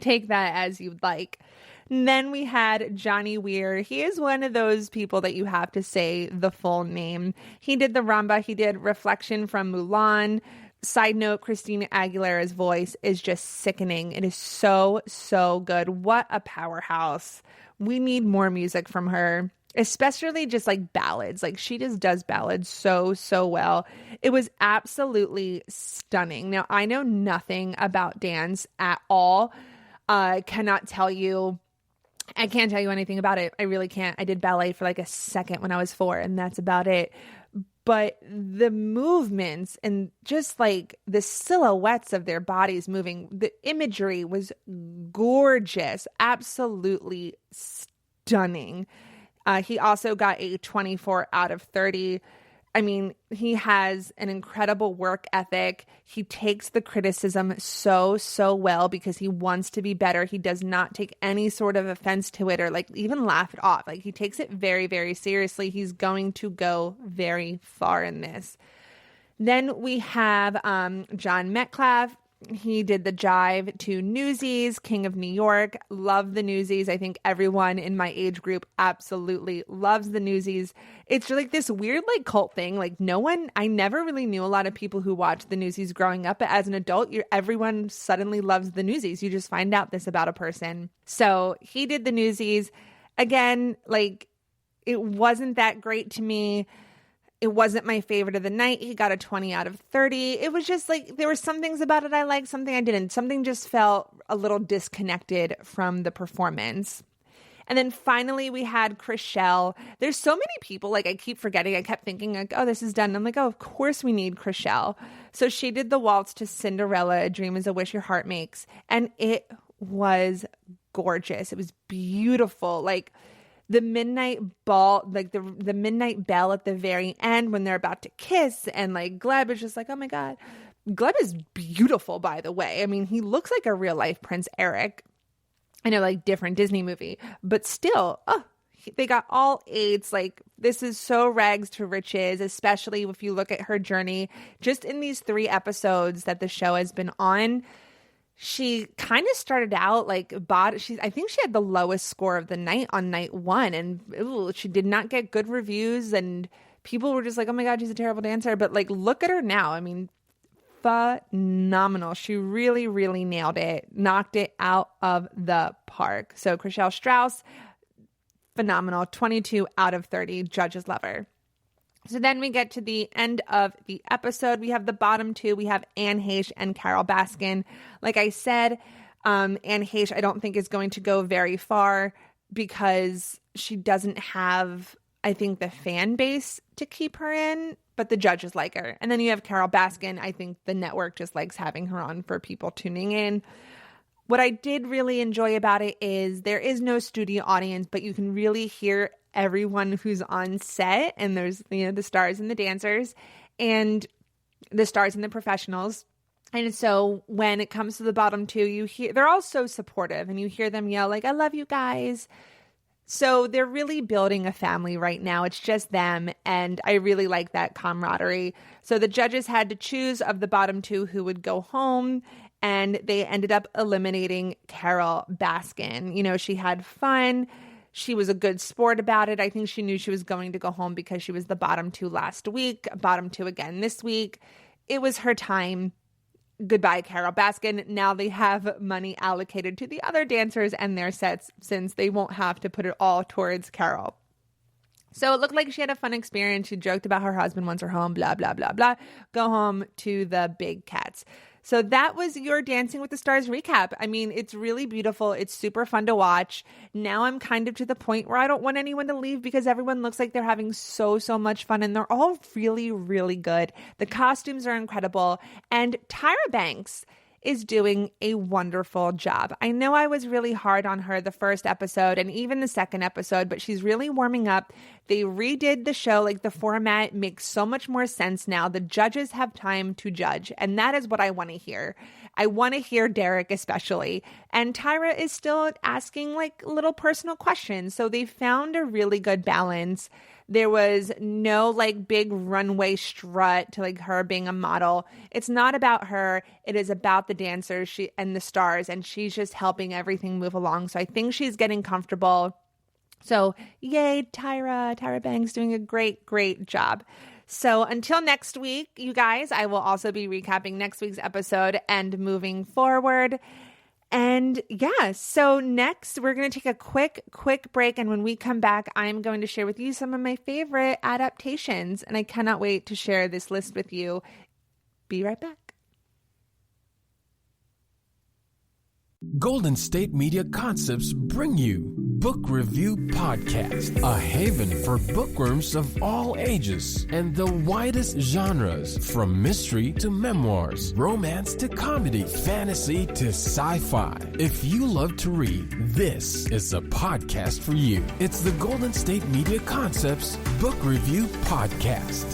Speaker 2: take that as you'd like. And then we had Johnny Weir. He is one of those people that you have to say the full name. He did the rumba. He did Reflection from Mulan. Side note, Christina Aguilera's voice is just sickening. It is so good. What a powerhouse. We need more music from her, especially just like ballads. Like she just does ballads so well. It was absolutely stunning. Now, I know nothing about dance at all. I can't tell you anything about it. I really can't. I did ballet for like a second when I was 4, and that's about it. But the movements and just like the silhouettes of their bodies moving, the imagery was gorgeous, absolutely stunning. He also got a 24 out of 30. I mean, he has an incredible work ethic. He takes the criticism so well because he wants to be better. He does not take any sort of offense to it or like even laugh it off. Like he takes it very seriously. He's going to go very far in this. Then we have John Metcalf. He did the jive to Newsies, King of New York. Love the Newsies. I think everyone in my age group absolutely loves the Newsies. It's like this weird like cult thing. Like I never really knew a lot of people who watched the Newsies growing up, but as an adult, everyone suddenly loves the Newsies. You just find out this about a person. So he did the Newsies. Again, like it wasn't that great to me. It wasn't my favorite of the night. He got a 20 out of 30. It was just like, there were some things about it I liked, something I didn't. Something just felt a little disconnected from the performance. And then finally we had Chrishell. There's so many people, like I keep forgetting. I kept thinking like, oh, this is done. I'm like, oh, of course we need Chrishell. So she did the waltz to Cinderella, A Dream is a Wish Your Heart Makes. And it was gorgeous. It was beautiful. Like, the midnight ball, like the midnight bell at the very end when they're about to kiss, and like Gleb is just like, oh my God. Gleb is beautiful, by the way. I mean, he looks like a real life Prince Eric. I know, like different Disney movie, but still, they got all 8s. Like this is so rags to riches, especially if you look at her journey just in these 3 episodes that the show has been on. She kind of started out like I think she had the lowest score of the night on night 1, and she did not get good reviews, and people were just like, oh my God, she's a terrible dancer. But like, look at her now. I mean, phenomenal. She really nailed it, knocked it out of the park. So Chrishell Strauss, phenomenal, 22 out of 30. Judges love her. So then we get to the end of the episode. We have the bottom 2. We have Anne Heche and Carol Baskin. Like I said, Anne Heche I don't think is going to go very far because she doesn't have, I think, the fan base to keep her in, but the judges like her. And then you have Carol Baskin. I think the network just likes having her on for people tuning in. What I did really enjoy about it is there is no studio audience, but you can really hear everyone who's on set, and there's, you know, the stars and the dancers and the stars and the professionals. And so when it comes to the bottom 2, you hear they're all so supportive, and you hear them yell like, I love you guys. So they're really building a family right now. It's just them, and I really like that camaraderie. So the judges had to choose of the bottom 2 who would go home, and they ended up eliminating Carol Baskin. You know, she had fun. She was a good sport about it. I think she knew she was going to go home because she was the bottom 2 last week, bottom 2 again this week. It was her time. Goodbye, Carol Baskin. Now they have money allocated to the other dancers and their sets since they won't have to put it all towards Carol. So it looked like she had a fun experience. She joked about her husband wants her home, blah, blah, blah, blah. Go home to the big cats. So that was your Dancing with the Stars recap. I mean, it's really beautiful. It's super fun to watch. Now I'm kind of to the point where I don't want anyone to leave because everyone looks like they're having so much fun, and they're all really, really good. The costumes are incredible. And Tyra Banks is doing a wonderful job. I know I was really hard on her the first episode and even the second episode, but she's really warming up. They redid the show. Like, the format makes so much more sense now. The judges have time to judge, and that is what I want to hear. I want to hear Derek especially. And Tyra is still asking like little personal questions. So they found a really good balance. There was no like big runway strut to like her being a model. It's not about her. It is about the dancers and the stars, and she's just helping everything move along. So I think she's getting comfortable. So yay, Tyra Banks doing a great job. So until next week, you guys, I will also be recapping next week's episode and moving forward. And yeah, so next we're going to take a quick break. And when we come back, I'm going to share with you some of my favorite adaptations. And I cannot wait to share this list with you. Be right back.
Speaker 1: Golden State Media Concepts bring you Book Review Podcast, a haven for bookworms of all ages and the widest genres, from mystery to memoirs, romance to comedy, fantasy to sci-fi. If you love to read, this is a podcast for you. It's the Golden State Media Concepts Book Review Podcast.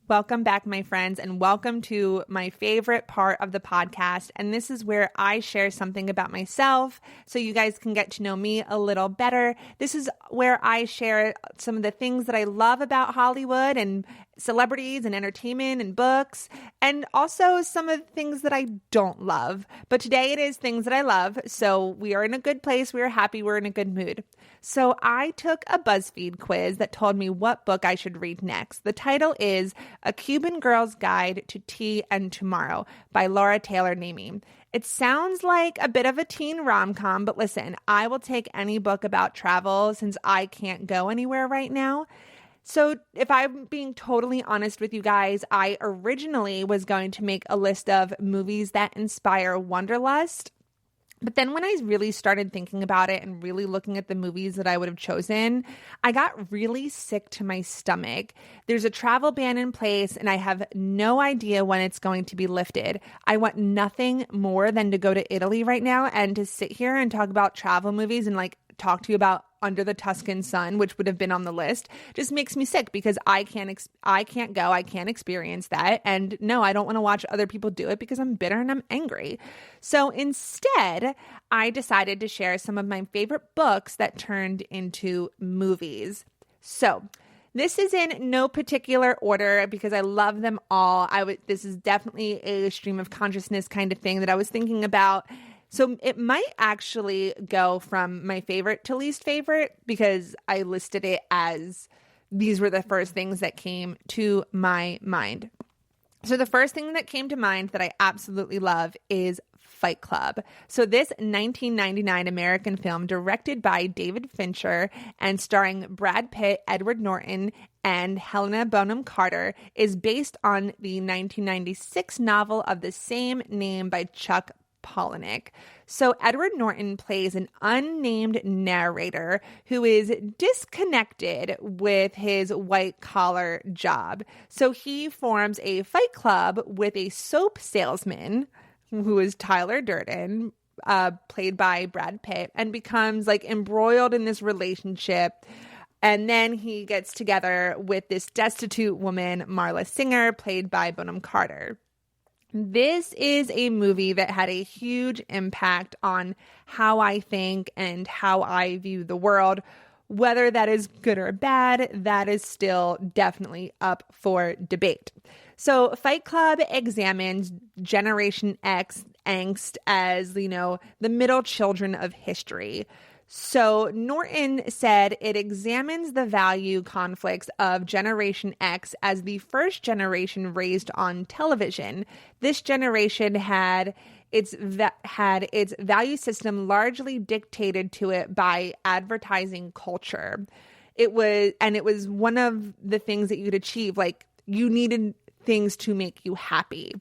Speaker 2: Welcome back, my friends, and welcome to my favorite part of the podcast. And this is where I share something about myself so you guys can get to know me a little better. This is where I share some of the things that I love about Hollywood and celebrities and entertainment and books, and also some of the things that I don't love. But today it is things that I love. So we are in a good place. We are happy. We're in a good mood. So I took a BuzzFeed quiz that told me what book I should read next. The title is A Cuban Girl's Guide to Tea and Tomorrow by Laura Taylor Namey. It sounds like a bit of a teen rom-com, but listen, I will take any book about travel since I can't go anywhere right now. So if I'm being totally honest with you guys, I originally was going to make a list of movies that inspire wanderlust. But then when I really started thinking about it and really looking at the movies that I would have chosen, I got really sick to my stomach. There's a travel ban in place and I have no idea when it's going to be lifted. I want nothing more than to go to Italy right now and to sit here and talk about travel movies and like talk to you about Under the Tuscan Sun, which would have been on the list. Just makes me sick because I can't go. I can't experience that. And no, I don't want to watch other people do it because I'm bitter and I'm angry. So instead, I decided to share some of my favorite books that turned into movies. So this is in no particular order because I love them all. This is definitely a stream of consciousness kind of thing that I was thinking about. So it might actually go from my favorite to least favorite because I listed it as these were the first things that came to my mind. So the first thing that came to mind that I absolutely love is Fight Club. So this 1999 American film directed by David Fincher and starring Brad Pitt, Edward Norton, and Helena Bonham Carter is based on the 1996 novel of the same name by Chuck Palahniuk. So Edward Norton plays an unnamed narrator who is disconnected with his white-collar job. So he forms a fight club with a soap salesman who is Tyler Durden, played by Brad Pitt, and becomes like embroiled in this relationship. And then he gets together with this destitute woman, Marla Singer, played by Bonham Carter. This is a movie that had a huge impact on how I think and how I view the world. Whether that is good or bad, that is still definitely up for debate. So Fight Club examines Generation X angst as, the middle children of history. So Norton said it examines the value conflicts of Generation X as the first generation raised on television. This generation had its value system largely dictated to it by advertising culture. It was one of the things that you'd achieve. Like, you needed things to make you happy.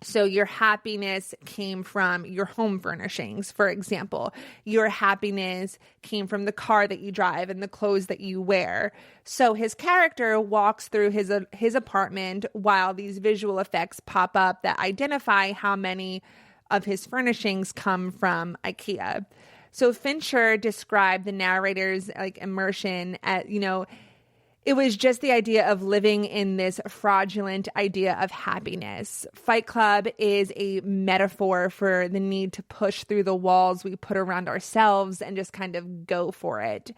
Speaker 2: So your happiness came from your home furnishings, for example. Your happiness came from the car that you drive and the clothes that you wear. So his character walks through his apartment while these visual effects pop up that identify how many of his furnishings come from IKEA. So Fincher described the narrator's immersion at, it was just the idea of living in this fraudulent idea of happiness. Fight Club is a metaphor for the need to push through the walls we put around ourselves and just kind of go for it.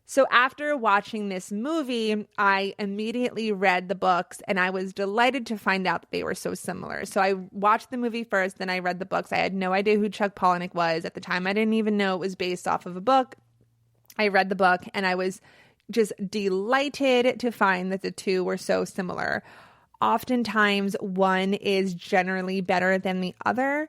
Speaker 2: So after watching this movie, I immediately read the books, and I was delighted to find out that they were so similar. So I watched the movie first, then I read the books. I had no idea who Chuck Palahniuk was. At the time, I didn't even know it was based off of a book. I read the book, and I was just delighted to find that the two were so similar. Oftentimes, one is generally better than the other.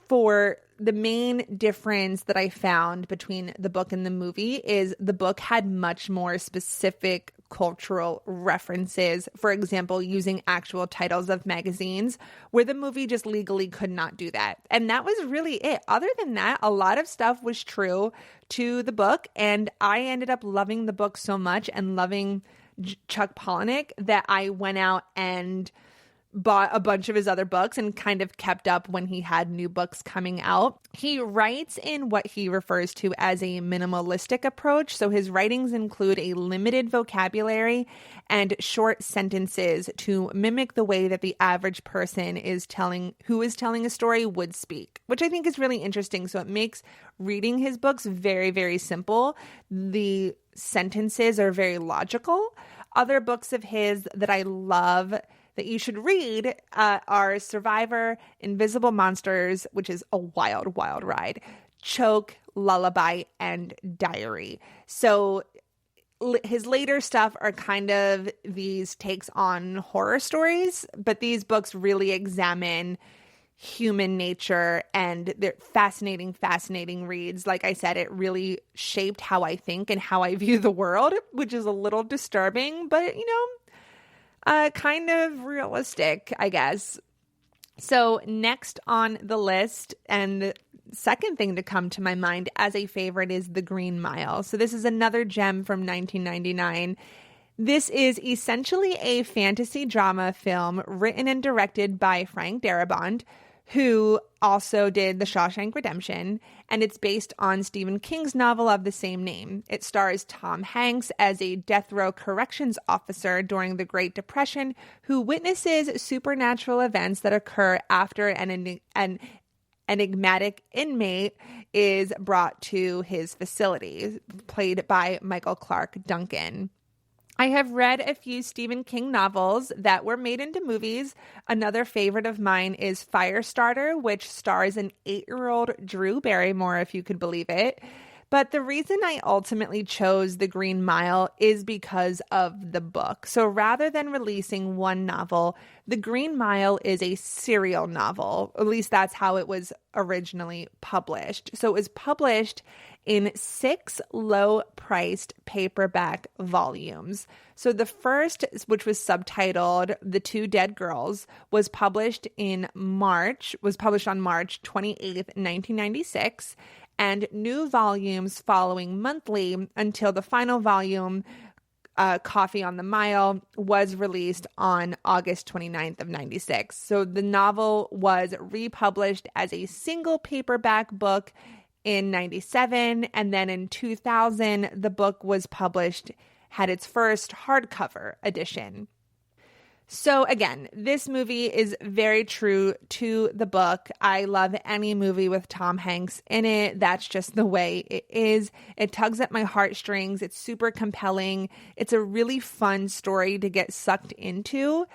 Speaker 2: For the main difference that I found between the book and the movie is the book had much more specific cultural references, for example, using actual titles of magazines, where the movie just legally could not do that. And that was really it. Other than that, a lot of stuff was true to the book, and I ended up loving the book so much and loving Chuck Palahniuk that I went out and bought a bunch of his other books and kind of kept up when he had new books coming out. He writes in what he refers to as a minimalistic approach. So his writings include a limited vocabulary and short sentences to mimic the way that the average person who is telling a story would speak, which I think is really interesting. So it makes reading his books very, very simple. The sentences are very logical. Other books of his that I love that you should read are Survivor, Invisible Monsters, which is a wild, wild ride, Choke, Lullaby, and Diary. So his later stuff are kind of these takes on horror stories, but these books really examine human nature, and they're fascinating, fascinating reads. Like I said, it really shaped how I think and how I view the world, which is a little disturbing, but kind of realistic, I guess. So next on the list, and the second thing to come to my mind as a favorite, is The Green Mile. So this is another gem from 1999. This is essentially a fantasy drama film written and directed by Frank Darabont, who also did The Shawshank Redemption, and it's based on Stephen King's novel of the same name. It stars Tom Hanks as a death row corrections officer during the Great Depression who witnesses supernatural events that occur after an enigmatic inmate is brought to his facility, played by Michael Clark Duncan. I have read a few Stephen King novels that were made into movies. Another favorite of mine is Firestarter, which stars an 8-year-old Drew Barrymore, if you could believe it. But the reason I ultimately chose The Green Mile is because of the book. So rather than releasing one novel, The Green Mile is a serial novel. At least that's how it was originally published. So it was published in 6 low-priced paperback volumes. So the first, which was subtitled The Two Dead Girls, was published on March 28th, 1996, and new volumes following monthly until the final volume, Coffee on the Mile, was released on August 29th of 96. So the novel was republished as a single paperback book in 97, and then in 2000, the book was published, had its first hardcover edition. So again, this movie is very true to the book. I love any movie with Tom Hanks in it. That's just the way it is. It tugs at my heartstrings. It's super compelling. It's a really fun story to get sucked into.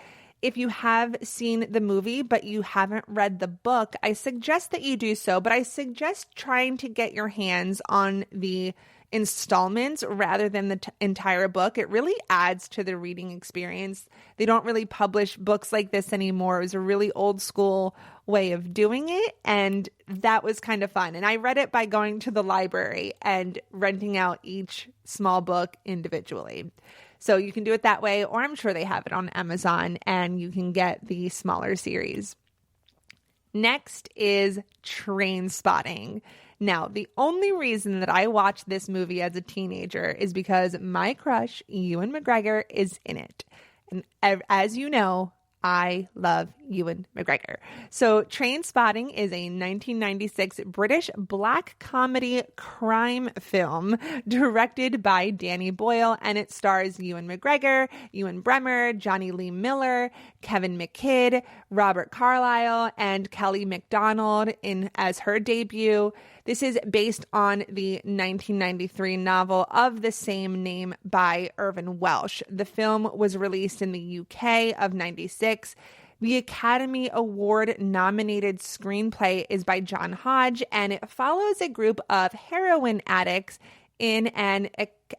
Speaker 2: If you have seen the movie, but you haven't read the book, I suggest that you do so, but I suggest trying to get your hands on the installments rather than the entire book. It really adds to the reading experience. They don't really publish books like this anymore. It was a really old school way of doing it, and that was kind of fun. And I read it by going to the library and renting out each small book individually. So you can do it that way, or I'm sure they have it on Amazon and you can get the smaller series. Next is Trainspotting. Now, the only reason that I watched this movie as a teenager is because my crush, Ewan McGregor, is in it. And as you know, I love Ewan McGregor. So Trainspotting is a 1996 British black comedy crime film directed by Danny Boyle, and it stars Ewan McGregor, Ewan Bremer, Johnny Lee Miller, Kevin McKidd, Robert Carlyle, and Kelly MacDonald as her debut. This is based on the 1993 novel of the same name by Irvine Welsh. The film was released in the UK of 96. The Academy Award nominated screenplay is by John Hodge, and it follows a group of heroin addicts in an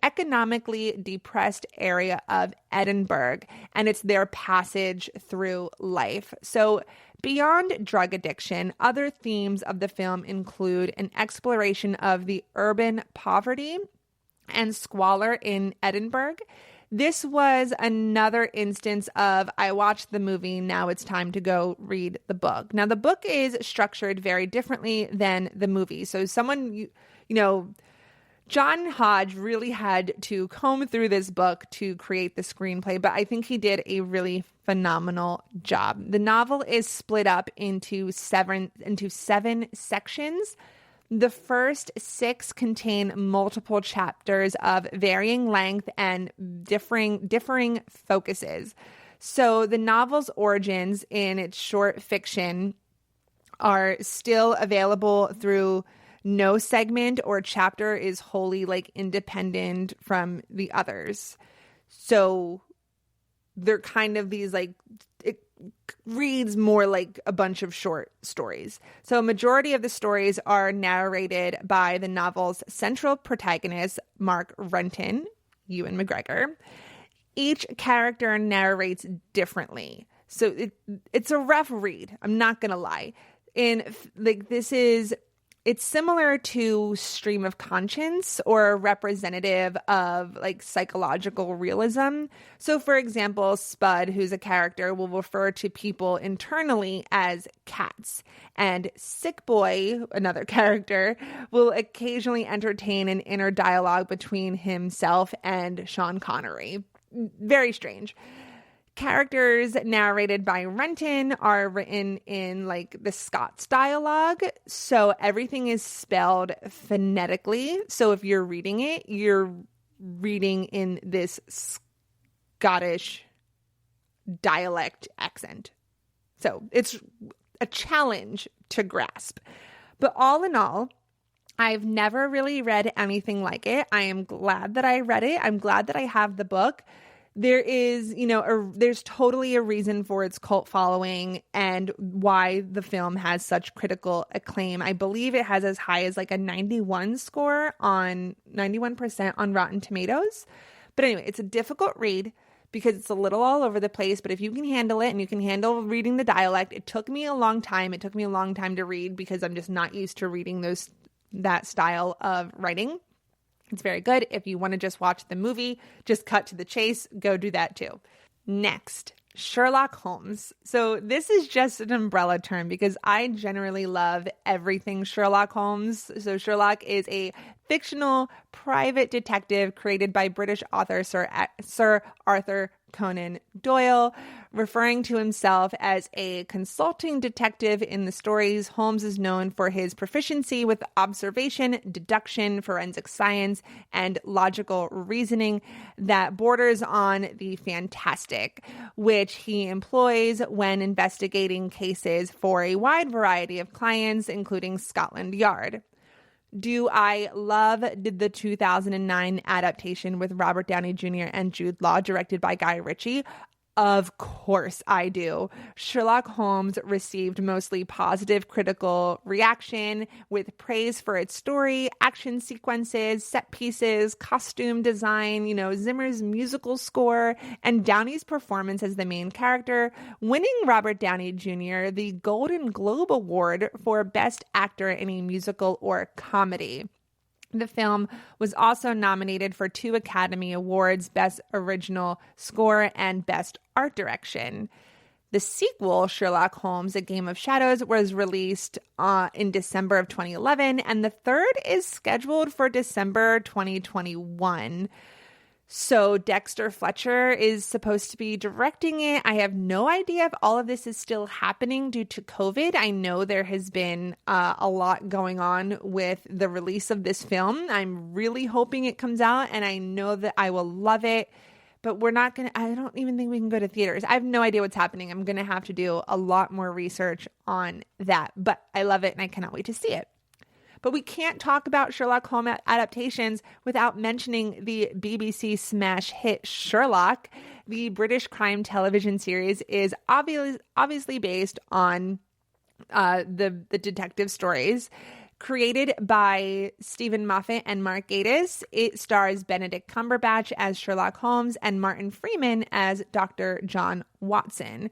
Speaker 2: economically depressed area of Edinburgh, and it's their passage through life. So beyond drug addiction, other themes of the film include an exploration of the urban poverty and squalor in Edinburgh. This was another instance of, I watched the movie, now it's time to go read the book. Now, the book is structured very differently than the movie. So John Hodge really had to comb through this book to create the screenplay, but I think he did a really phenomenal job. The novel is split up into seven sections. The first 6 contain multiple chapters of varying length and differing focuses. So the novel's origins in its short fiction are still available through no segment or chapter is wholly independent from the others. So they're kind of these it reads more like a bunch of short stories. So a majority of the stories are narrated by the novel's central protagonist, Mark Renton, Ewan McGregor. Each character narrates differently. So it's a rough read. I'm not going to lie. It's similar to Stream of Conscience or representative of psychological realism. So for example, Spud, who's a character, will refer to people internally as cats. And Sick Boy, another character, will occasionally entertain an inner dialogue between himself and Sean Connery. Very strange. Characters narrated by Renton are written in the Scots dialogue, so everything is spelled phonetically. So if you're reading it, you're reading in this Scottish dialect accent. So it's a challenge to grasp. But all in all, I've never really read anything like it. I am glad that I read it. I'm glad that I have the book. There is, there's totally a reason for its cult following and why the film has such critical acclaim. I believe it has as high as a 91% on Rotten Tomatoes. But anyway, it's a difficult read because it's a little all over the place. But if you can handle it and you can handle reading the dialect, it took me a long time. It took me a long time to read because I'm just not used to reading that style of writing. It's very good. If you want to just watch the movie, just cut to the chase, go do that too. Next, Sherlock Holmes. So this is just an umbrella term because I generally love everything Sherlock Holmes. So Sherlock is a fictional private detective created by British author Sir Arthur Conan Doyle. Referring to himself as a consulting detective in the stories, Holmes is known for his proficiency with observation, deduction, forensic science, and logical reasoning that borders on the fantastic, which he employs when investigating cases for a wide variety of clients, including Scotland Yard. Do I love the 2009 adaptation with Robert Downey Jr. and Jude Law, directed by Guy Ritchie? Of course I do. Sherlock Holmes received mostly positive critical reaction, with praise for its story, action sequences, set pieces, costume design, Zimmer's musical score, and Downey's performance as the main character, winning Robert Downey Jr. the Golden Globe Award for Best Actor in a Musical or Comedy. The film was also nominated for 2 Academy Awards, Best Original Score and Best Art Direction. The sequel, Sherlock Holmes: A Game of Shadows, was released in December of 2011, and the third is scheduled for December 2021. So Dexter Fletcher is supposed to be directing it. I have no idea if all of this is still happening due to COVID. I know there has been a lot going on with the release of this film. I'm really hoping it comes out, and I know that I will love it. But I don't even think we can go to theaters. I have no idea what's happening. I'm going to have to do a lot more research on that. But I love it, and I cannot wait to see it. But we can't talk about Sherlock Holmes adaptations without mentioning the BBC smash hit Sherlock. The British crime television series is obviously based on the detective stories. Created by Stephen Moffat and Mark Gatiss, it stars Benedict Cumberbatch as Sherlock Holmes and Martin Freeman as Dr. John Watson.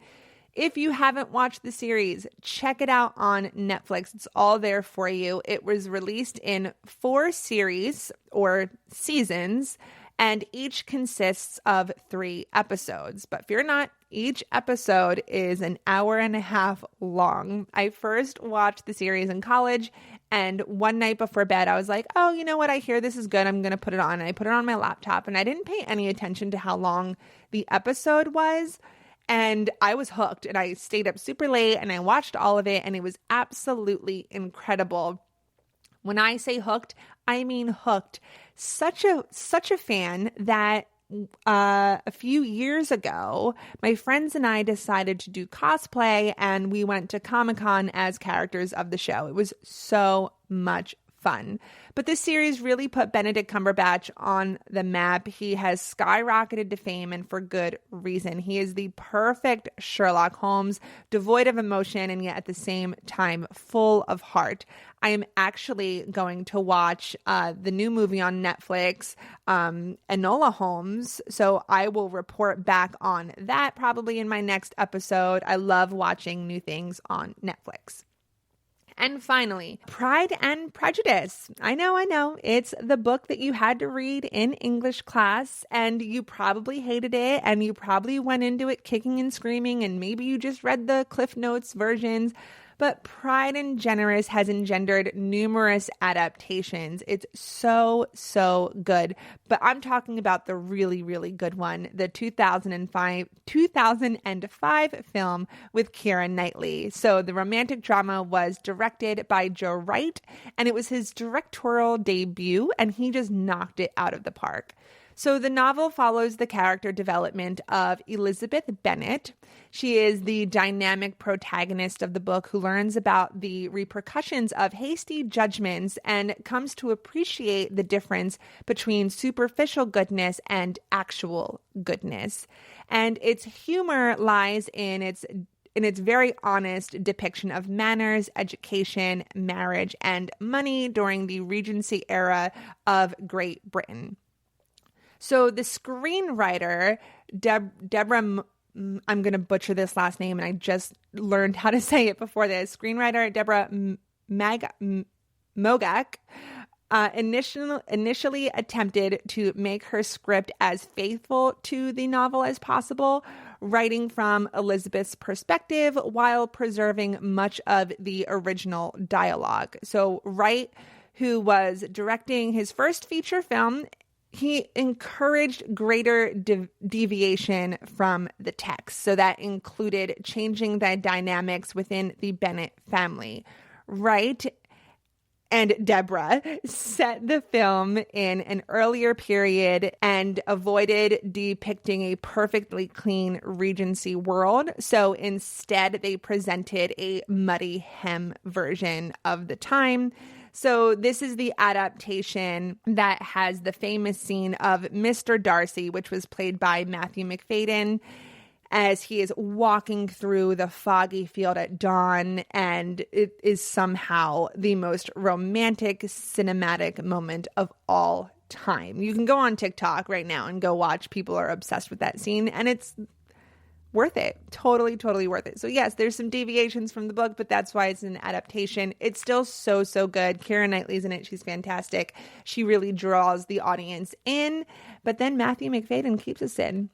Speaker 2: If you haven't watched the series, check it out on Netflix. It's all there for you. It was released in 4 series or seasons, and each consists of 3 episodes. But fear not, each episode is an hour and a half long. I first watched the series in college, and one night before bed, I was like, oh, you know what? I hear this is good. I'm going to put it on. And I put it on my laptop, and I didn't pay any attention to how long the episode was. And I was hooked, and I stayed up super late, and I watched all of it, and it was absolutely incredible. When I say hooked, I mean hooked. Such a fan that a few years ago, my friends and I decided to do cosplay, and we went to Comic-Con as characters of the show. It was so much fun. But this series really put Benedict Cumberbatch on the map. He has skyrocketed to fame, and for good reason. He is the perfect Sherlock Holmes, devoid of emotion and yet at the same time full of heart. I am actually going to watch the new movie on Netflix, Enola Holmes, so I will report back on that probably in my next episode. I love watching new things on Netflix. And finally, Pride and Prejudice. I know. It's the book that you had to read in English class, and you probably hated it, and you probably went into it kicking and screaming, and maybe you just read the Cliff Notes versions. But Pride and Prejudice has engendered numerous adaptations. It's so good. But I'm talking about the really, really good one, the 2005 film with Keira Knightley. So the romantic drama was directed by Joe Wright, and it was his directorial debut, and he just knocked it out of the park. So the novel follows the character development of Elizabeth Bennet. She is the dynamic protagonist of the book who learns about the repercussions of hasty judgments and comes to appreciate the difference between superficial goodness and actual goodness. And its humor lies in its very honest depiction of manners, education, marriage, and money during the Regency era of Great Britain. So the screenwriter, Deborah, I'm going to butcher this last name, and I just learned how to say it before this. Screenwriter Deborah Mogak initially attempted to make her script as faithful to the novel as possible, writing from Elizabeth's perspective while preserving much of the original dialogue. So Wright who was directing his first feature film, he encouraged greater deviation from the text. So that included changing the dynamics within the Bennett family. Wright and Deborah set the film in an earlier period and avoided depicting a perfectly clean Regency world. So instead, they presented a muddy hem version of the time. So this is the adaptation that has the famous scene of Mr. Darcy, which was played by Matthew Macfadyen, as he is walking through the foggy field at dawn, and it is somehow the most romantic cinematic moment of all time. You can go on TikTok right now and go watch. People are obsessed with that scene, and it's worth it. Totally, totally worth it. So yes, there's some deviations from the book, but that's why it's an adaptation. It's still so, so good. Keira Knightley's in it. She's fantastic. She really draws the audience in, but then Matthew Macfadyen keeps us in.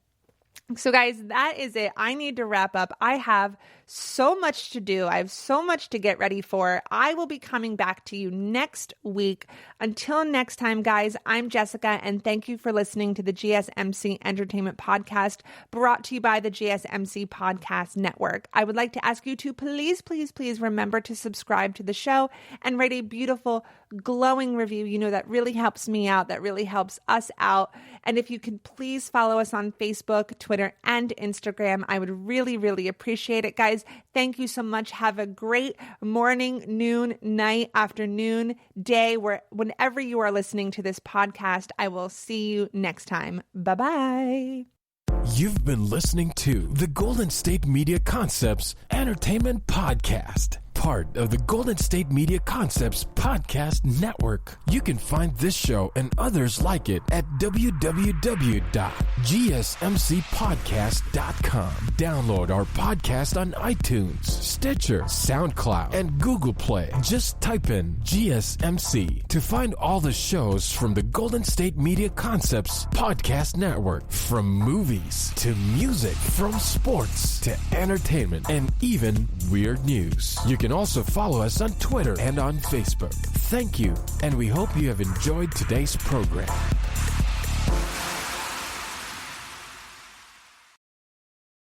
Speaker 2: So guys, that is it. I need to wrap up. I have so much to do. I have so much to get ready for. I will be coming back to you next week. Until next time, guys, I'm Jessica, and thank you for listening to the GSMC Entertainment Podcast, brought to you by the GSMC Podcast Network. I would like to ask you to please, please, please remember to subscribe to the show and write a beautiful, glowing review. You know, that really helps me out. That really helps us out. And if you could please follow us on Facebook, Twitter, and Instagram, I would really, really appreciate it. Guys, thank you so much. Have a great morning, noon, night, afternoon, day, whenever you are listening to this podcast. I will see you next time. Bye-bye.
Speaker 1: You've been listening to the Golden State Media Concepts Entertainment Podcast, part of the Golden State Media Concepts Podcast Network. You can find this show and others like it at www.gsmcpodcast.com. Download our podcast on iTunes, Stitcher, SoundCloud, and Google Play. Just type in GSMC to find all the shows from the Golden State Media Concepts Podcast Network. From movies to music, from sports to entertainment, and even weird news. You can also follow us on Twitter and on Facebook. Thank you, and we hope you have enjoyed today's program.